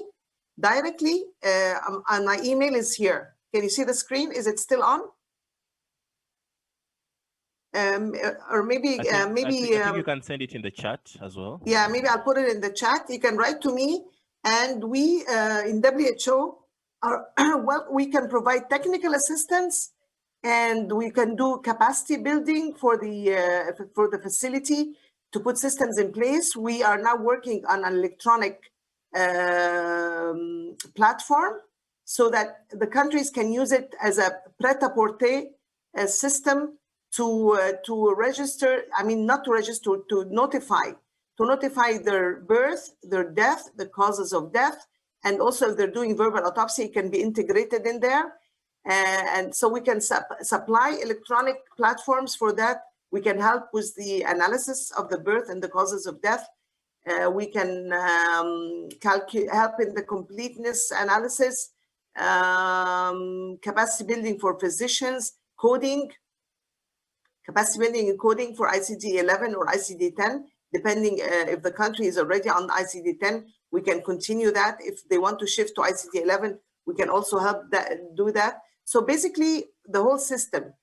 directly, and my email is here. Can you see the screen? Is it still on? Or maybe I think you can send it in the chat as well. Yeah, maybe I'll put it in the chat. You can write to me, and we in WHO are well. We can provide technical assistance, and we can do capacity building for the facility to put systems in place. We are now working on an electronic platform so that the countries can use it as a pret-a-porter system to register. I mean, not to register, to notify their birth, their death, the causes of death, and also if they're doing verbal autopsy, it can be integrated in there. And so we can supply electronic platforms for that. We can help with the analysis of the birth and the causes of death. We can help in the completeness analysis, capacity building for physicians, coding, capacity building and coding for ICD-11 or ICD-10, depending if the country is already on ICD-10, we can continue that. If they want to shift to ICD-11, we can also help do that. So basically, the whole system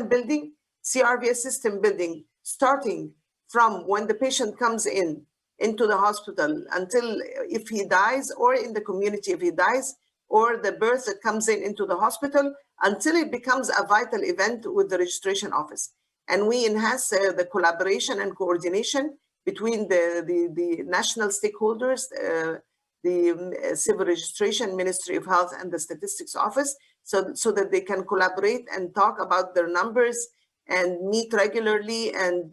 building, CRVS system building, starting from when the patient comes into the hospital until if he dies, or in the community if he dies, or the birth that comes into the hospital, until it becomes a vital event with the registration office. And we enhance the collaboration and coordination between the national stakeholders, the Civil Registration, Ministry of Health, and the Statistics Office, so that they can collaborate and talk about their numbers and meet regularly and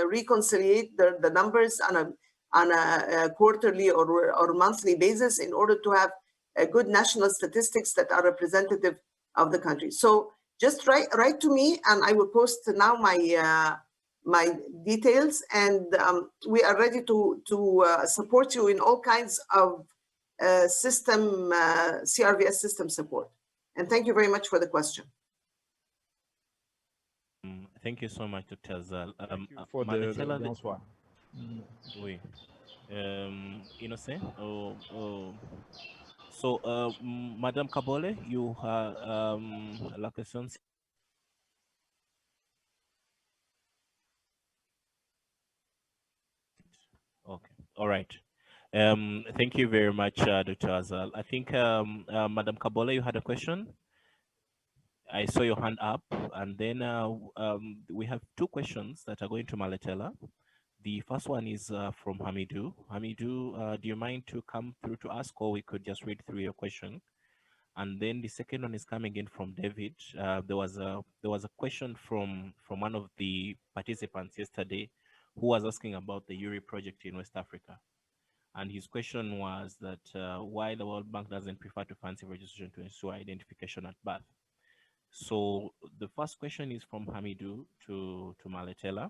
reconciliate the numbers on a quarterly or monthly basis in order to have a good national statistics that are representative of the country. So just write to me, and I will post now my details, and we are ready to support you in all kinds of CRVS system support. And thank you very much for the question. Thank you so much, Dr. Azal. For the bonsoir. Oui. Innocent. So, Madame Kabole, you have la question. Okay. All right. Thank you very much, Dr. Azal. I think, Madame Kabole, you had a question. I saw your hand up, and then we have two questions that are going to Maletela. The first one is from Hamidou. Hamidou, do you mind to come through to ask, or we could just read through your question? And then the second one is coming in from David. There was a question from one of the participants yesterday who was asking about the URI project in West Africa. And his question was that why the World Bank doesn't prefer to fund civil registration to ensure identification at birth. So the first question is from Hamidou to Maletela.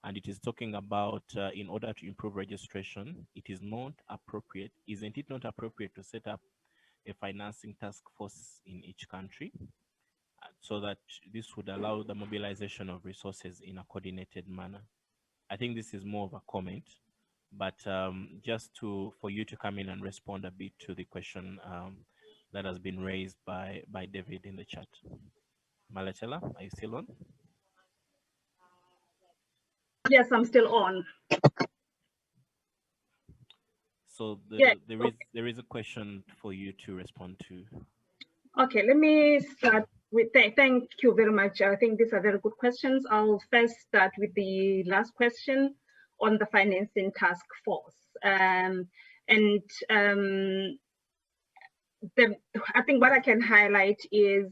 and it is talking about in order to improve registration, it is not appropriate, isn't it not appropriate to set up a financing task force in each country so that this would allow the mobilization of resources in a coordinated manner? I think this is more of a comment, but just for you to come in and respond a bit to the question that has been raised by David in the chat. Maletela, are you still on? Yes, I'm still on. So Yeah, there is a question for you to respond to. Okay, let me start with, thank you very much. I think these are very good questions. I'll first start with the last question on the financing task force. I think what I can highlight is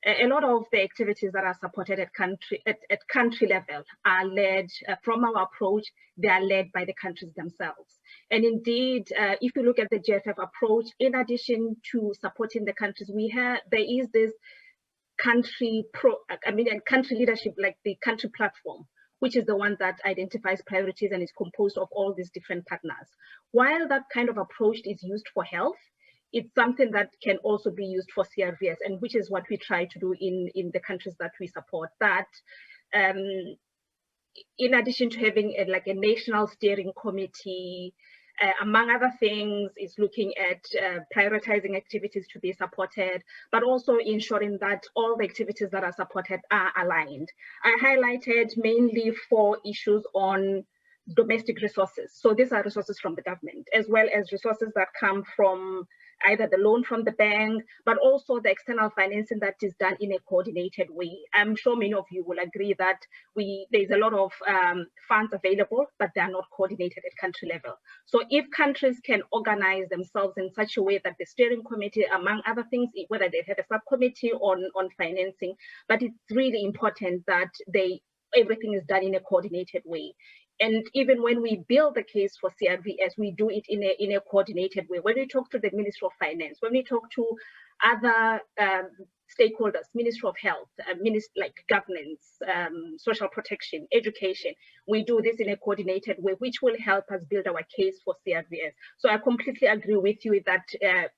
a lot of the activities that are supported at country level are led from our approach. They are led by the countries themselves. And indeed, if you look at the GFF approach, in addition to supporting the countries, there is this country leadership, like the country platform, which is the one that identifies priorities and is composed of all these different partners. While that kind of approach is used for health, it's something that can also be used for CRVS, and which is what we try to do in the countries that we support. That in addition to having a national steering committee, among other things, is looking at prioritizing activities to be supported, but also ensuring that all the activities that are supported are aligned. I highlighted mainly 4 issues on domestic resources. So these are resources from the government, as well as resources that come from either the loan from the bank, but also the external financing that is done in a coordinated way. I'm sure many of you will agree that there's a lot of funds available, but they are not coordinated at country level. So if countries can organize themselves in such a way that the steering committee, among other things, whether they have a subcommittee on financing, but it's really important that everything is done in a coordinated way. And even when we build the case for CRVS, we do it in a coordinated way. When we talk to the Ministry of Finance, when we talk to other stakeholders, Ministry of Health, like governance, social protection, education, we do this in a coordinated way, which will help us build our case for CRVS. So I completely agree with you that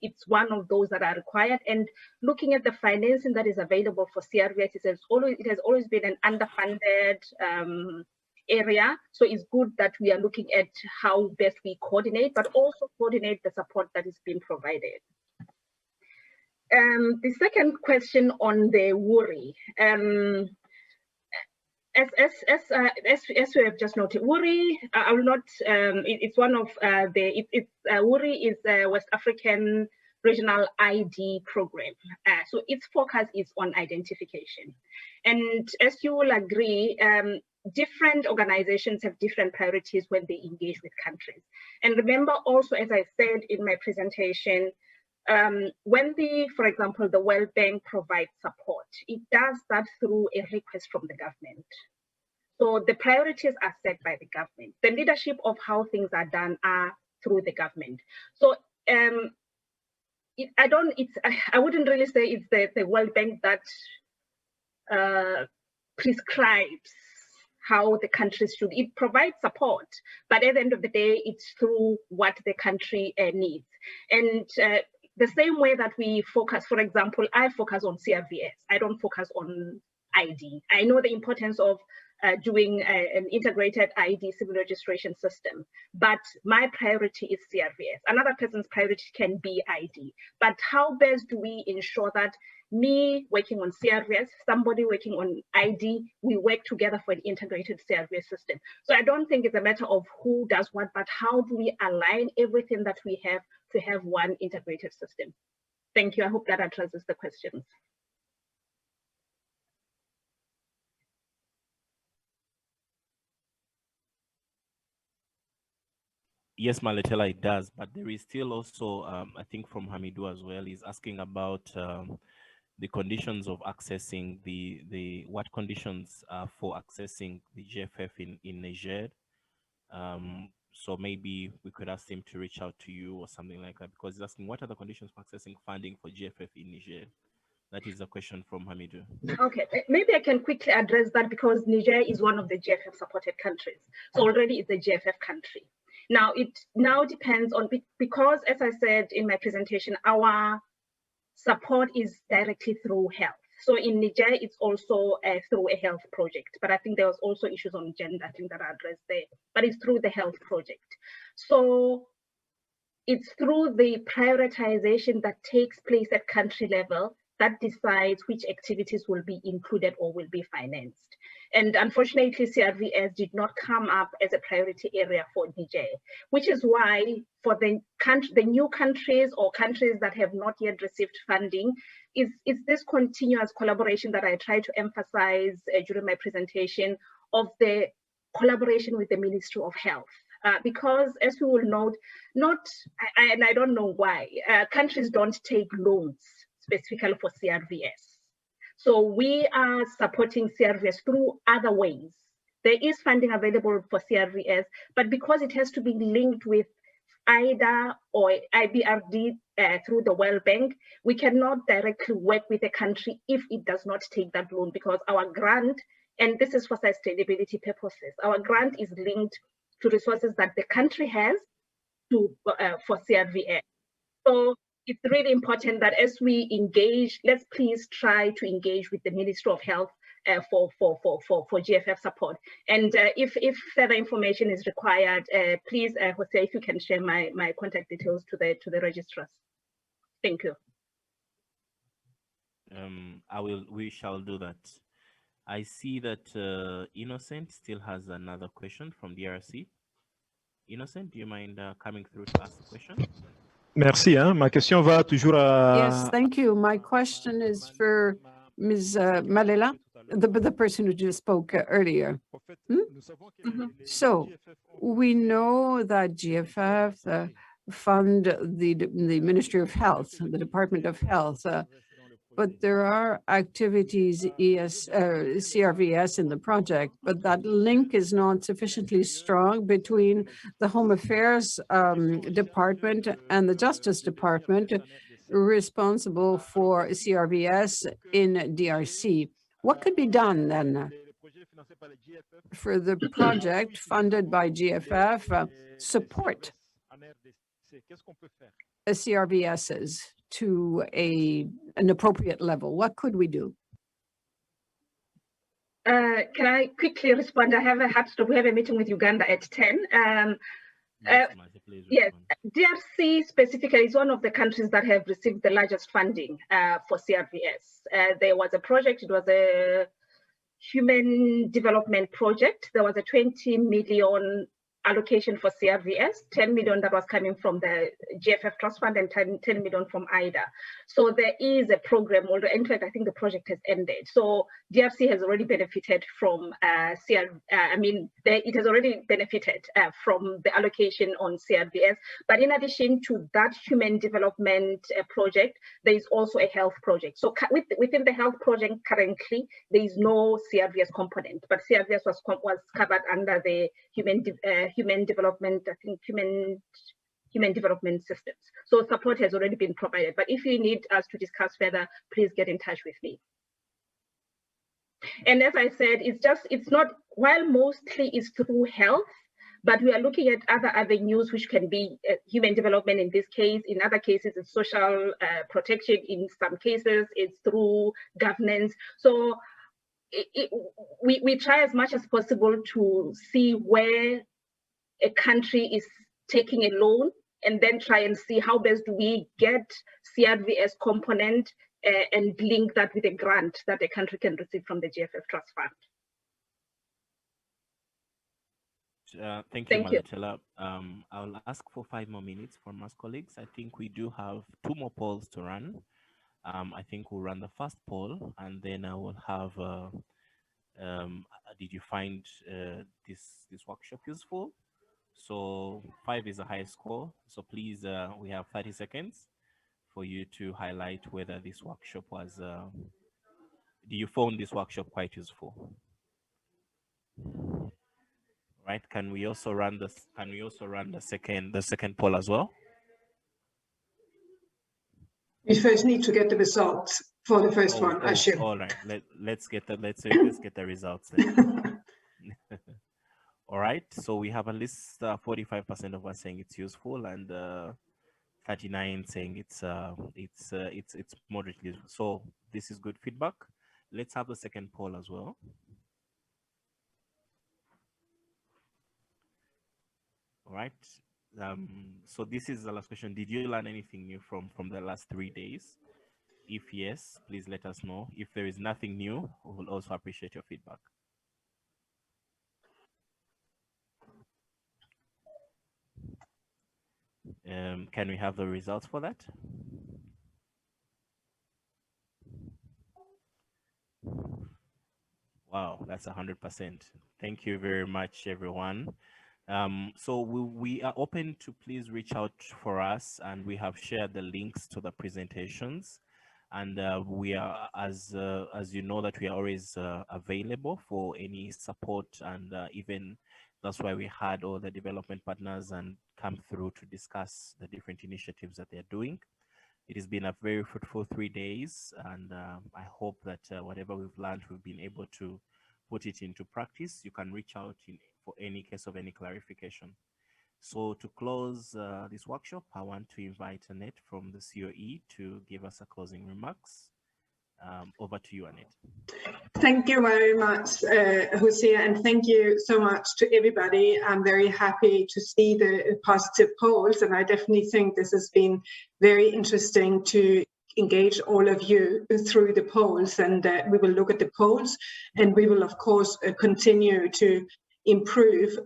it's one of those that are required. And looking at the financing that is available for CRVS, it has always been an underfunded area. So it's good that we are looking at how best we coordinate, but also coordinate the support that is being provided. The second question on the WURI. As we have just noted, WURI, I will not, it's one of WURI is a West African regional ID program. So its focus is on identification. And as you will agree, different organizations have different priorities when they engage with countries. And remember also, as I said in my presentation, when for example, the World Bank provides support, it does that through a request from the government. So the priorities are set by the government. The leadership of how things are done are through the government. So I wouldn't really say it's the World Bank that prescribes how the countries should. It provides support, but at the end of the day, it's through what the country needs. And the same way that we focus, for example, I focus on CRVS. I don't focus on ID. I know the importance of doing an integrated ID civil registration system, but my priority is CRVS. Another person's priority can be ID. But how best do we ensure that me working on CRVS, somebody working on ID, we work together for an integrated CRVS system? So I don't think it's a matter of who does what, but how do we align everything that we have to have one integrated system? Thank you. I hope that addresses the questions. Yes, Maletela, it does, but there is still also, I think from Hamidou as well, is asking about the conditions of accessing what conditions for accessing the GFF in Niger. So maybe we could ask him to reach out to you or something like that, because he's asking what are the conditions for accessing funding for GFF in Niger. That is a question from Hamidou. Okay, maybe I can quickly address that because Niger is one of the GFF supported countries. So already it's a GFF country. Now it now depends on, because as I said in my presentation, our support is directly through health. So in Niger, it's also through a health project, but I think there was also issues on gender, I think that are addressed there, but it's through the health project. So it's through the prioritization that takes place at country level that decides which activities will be included or will be financed. And unfortunately, CRVS did not come up as a priority area for Niger, which is why for the new countries or countries that have not yet received funding, it's this continuous collaboration that I tried to emphasize during my presentation of the collaboration with the Ministry of Health. Because as we will note, and I don't know why, countries don't take loans specifically for CRVS. So we are supporting CRVS through other ways. There is funding available for CRVS, but because it has to be linked with IDA or IBRD through the World Bank, we cannot directly work with a country if it does not take that loan, because our grant, and this is for sustainability purposes, our grant is linked to resources that the country has for CRVS. So it's really important that as we engage, let's please try to engage with the Ministry of Health for GFF support. And if further information is required, please, Jose, if you can share my contact details to the registrars. Thank you. We shall do that. I see that Innocent still has another question from DRC. Innocent, do you mind coming through to ask the question? Merci. Hein. Ma question va toujours à... Yes, thank you. My question is for Ms. Malela, the person who just spoke earlier. So we know that GFF fund the Ministry of Health, the Department of Health, but there are activities, CRVS in the project, but that link is not sufficiently strong between the Home Affairs Department and the Justice Department responsible for CRVS in DRC. What could be done then for the project funded by GFF support CRVSs to an appropriate level? What could we do? Can I quickly respond? I have a hard stop. We have a meeting with Uganda at 10. Yes, DRC specifically is one of the countries that have received the largest funding for CRVS. There was a project, it was a human development project. There was a 20 million allocation for CRVS, 10 million that was coming from the GFF Trust Fund and 10 million from IDA. So there is a program, although in fact, I think the project has ended. So DRC has already benefited from it has already benefited from the allocation on CRVS. But in addition to that human development project, there is also a health project. So within the health project currently, there is no CRVS component, but CRVS was covered under the human development, I think human development systems. So support has already been provided. But if you need us to discuss further, please get in touch with me. And as I said, it's not, while mostly it's through health, but we are looking at other avenues which can be human development in this case. In other cases, it's social protection. In some cases, it's through governance. So we try as much as possible to see where a country is taking a loan and then try and see how best do we get CRVS component and link that with a grant that a country can receive from the GFF Trust Fund. Thank you, Malatela. I'll ask for 5 more minutes from us colleagues. I think we do have 2 more polls to run. I think we'll run the first poll and then I will have, did you find this workshop useful? So 5 is the highest score. So please, we have 30 seconds for you to highlight whether this workshop was, do you found this workshop quite useful? Right? Can we also run this? Can we also run the second poll as well? We first need to get the results for the first one, I assume. All right. Let's get the results then. All right. So we have at least 45% of us saying it's useful, and 39 saying it's moderately useful. So this is good feedback. Let's have the second poll as well. All right. So this is the last question. Did you learn anything new from the last 3 days? If yes, please let us know. If there is nothing new, we will also appreciate your feedback. Can we have the results for that? Wow, that's 100%. Thank you very much, everyone. So we are open to please reach out for us, and we have shared the links to the presentations. And we are, as you know, that we are always available for any support, and even that's why we had all the development partners and come through to discuss the different initiatives that they're doing. It has been a very fruitful 3 days, and I hope that whatever we've learned, we've been able to put it into practice. You can reach out for any case of any clarification. So to close this workshop, I want to invite Annette from the COE to give us a closing remarks. Over to you, Annette. Thank you very much, Hosea, and thank you so much to everybody. I'm very happy to see the positive polls, and I definitely think this has been very interesting to engage all of you through the polls, and we will look at the polls, and we will of course continue to improve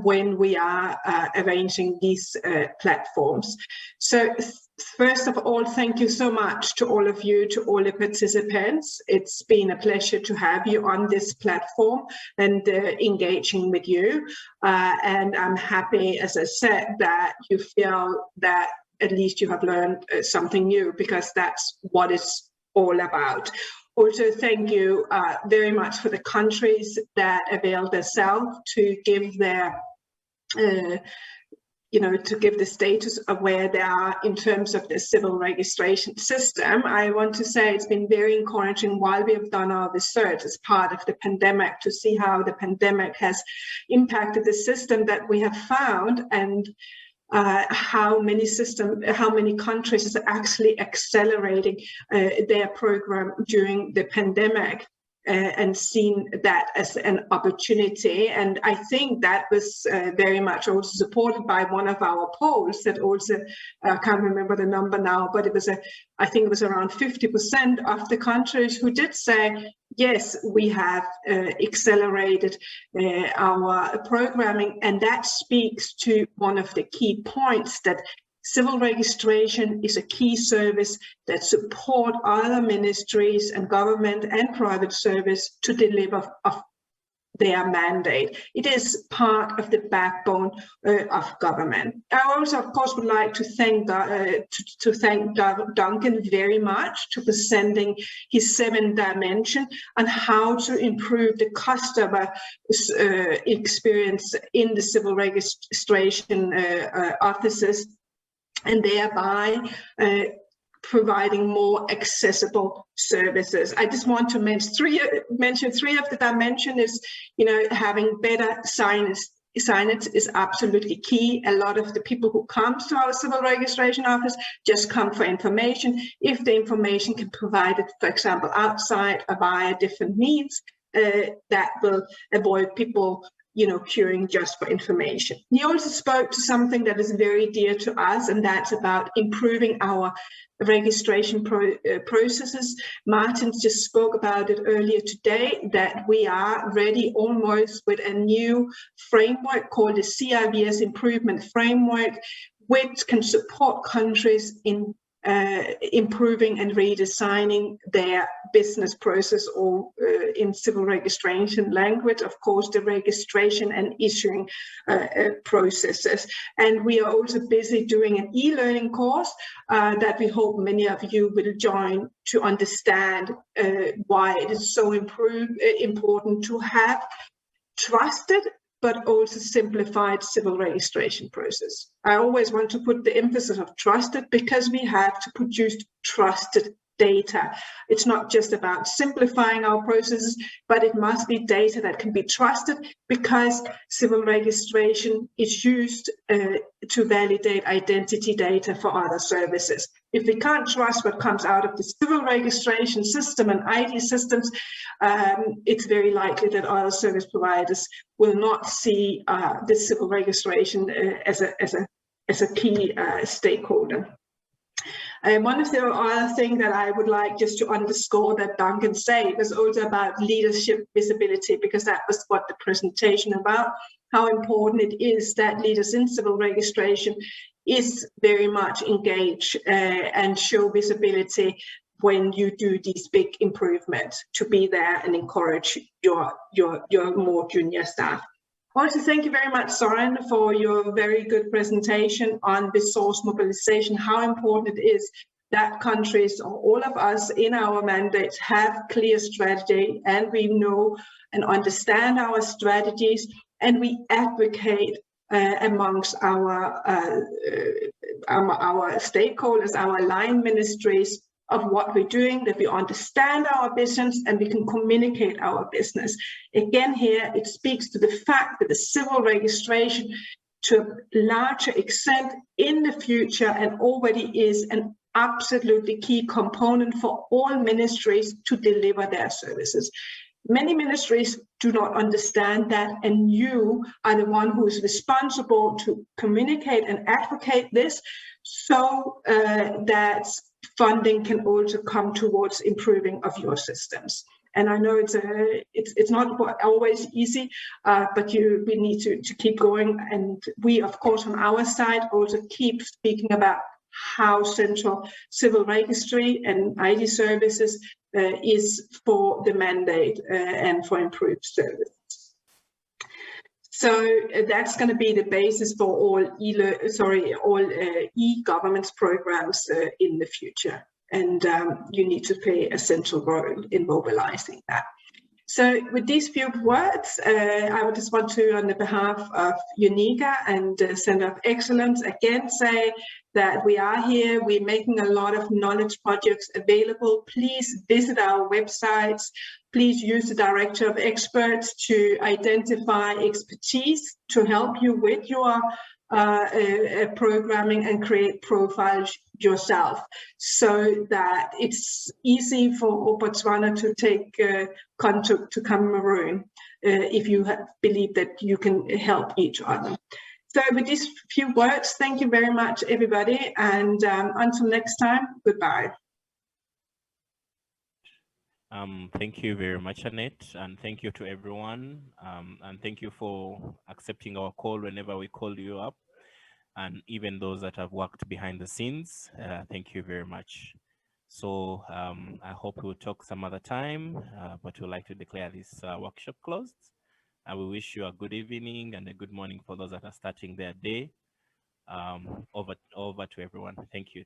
when we are arranging these platforms. So first of all, thank you so much to all of you, to all the participants. It's been a pleasure to have you on this platform and engaging with you. And I'm happy, as I said, that you feel that at least you have learned something new, because that's what it's all about. Also, thank you very much for the countries that availed themselves to give their, to give the status of where they are in terms of the civil registration system. I want to say it's been very encouraging while we have done our research as part of the pandemic to see how the pandemic has impacted the system that we have found, and how many countries are actually accelerating their program during the pandemic, and seen that as an opportunity. And I think that was very much also supported by one of our polls that also, I can't remember the number now, but it was I think it was around 50% of the countries who did say, yes, we have accelerated our programming. And that speaks to one of the key points, that civil registration is a key service that support other ministries and government and private service to deliver their mandate. It is part of the backbone of government. I also, of course, would like to thank Duncan very much for presenting his 7 dimension on how to improve the customer experience in the civil registration offices, and thereby providing more accessible services. I just want to mention three of the dimensions. Having better signage is absolutely key. A lot of the people who come to our civil registration office just come for information. If the information can provide it, for example, outside or via different means, that will avoid people queuing just for information. He also spoke to something that is very dear to us, and that's about improving our registration processes. Martin just spoke about it earlier today, that we are ready almost with a new framework called the CRVS Improvement Framework, which can support countries in improving and redesigning their business process, or in civil registration language, of course, the registration and issuing processes. And we are also busy doing an e-learning course that we hope many of you will join to understand why it is so important to have trusted but also simplified civil registration process. I always want to put the emphasis of trusted because we have to produce trusted data. It's not just about simplifying our processes, but it must be data that can be trusted because civil registration is used to validate identity data for other services. If we can't trust what comes out of the civil registration system and ID systems, it's very likely that other service providers will not see the civil registration as a key stakeholder. One of the other things that I would like just to underscore that Duncan said was also about leadership visibility, because that was what the presentation about, how important it is that leaders in civil registration is very much engaged and show visibility when you do these big improvements, to be there and encourage your more junior staff. I want to thank you very much, Soren, for your very good presentation on resource mobilization, how important it is that countries, or all of us in our mandates, have clear strategy, and we know and understand our strategies, and we advocate amongst our stakeholders, our line ministries, of what we're doing, that we understand our business and we can communicate our business. Again, here it speaks to the fact that the civil registration to a larger extent in the future and already is an absolutely key component for all ministries to deliver their services. Many ministries do not understand that, and you are the one who is responsible to communicate and advocate this, so that funding can also come towards improving of your systems. And I know it's not always easy, but we need to keep going. And we, of course, on our side also keep speaking about how central civil registry and ID services is for the mandate and for improved service. So that's going to be the basis for all e-governance programs in the future. And you need to play a central role in mobilizing that. So with these few words, I would just want to, on the behalf of UNIGA and Center of Excellence, again say that we are here. We're making a lot of knowledge projects available. Please visit our websites. Please use the Director of Experts to identify expertise to help you with your programming and create profiles yourself, so that it's easy for Botswana to take contact to Cameroon if you believe that you can help each other. So with these few words, thank you very much, everybody, and until next time, goodbye. Thank you very much, Annette, and thank you to everyone, and thank you for accepting our call whenever we call you up, and even those that have worked behind the scenes. Thank you very much. So I hope we'll talk some other time, but we'd like to declare this workshop closed. And we wish you a good evening and a good morning for those that are starting their day. Over to everyone. Thank you.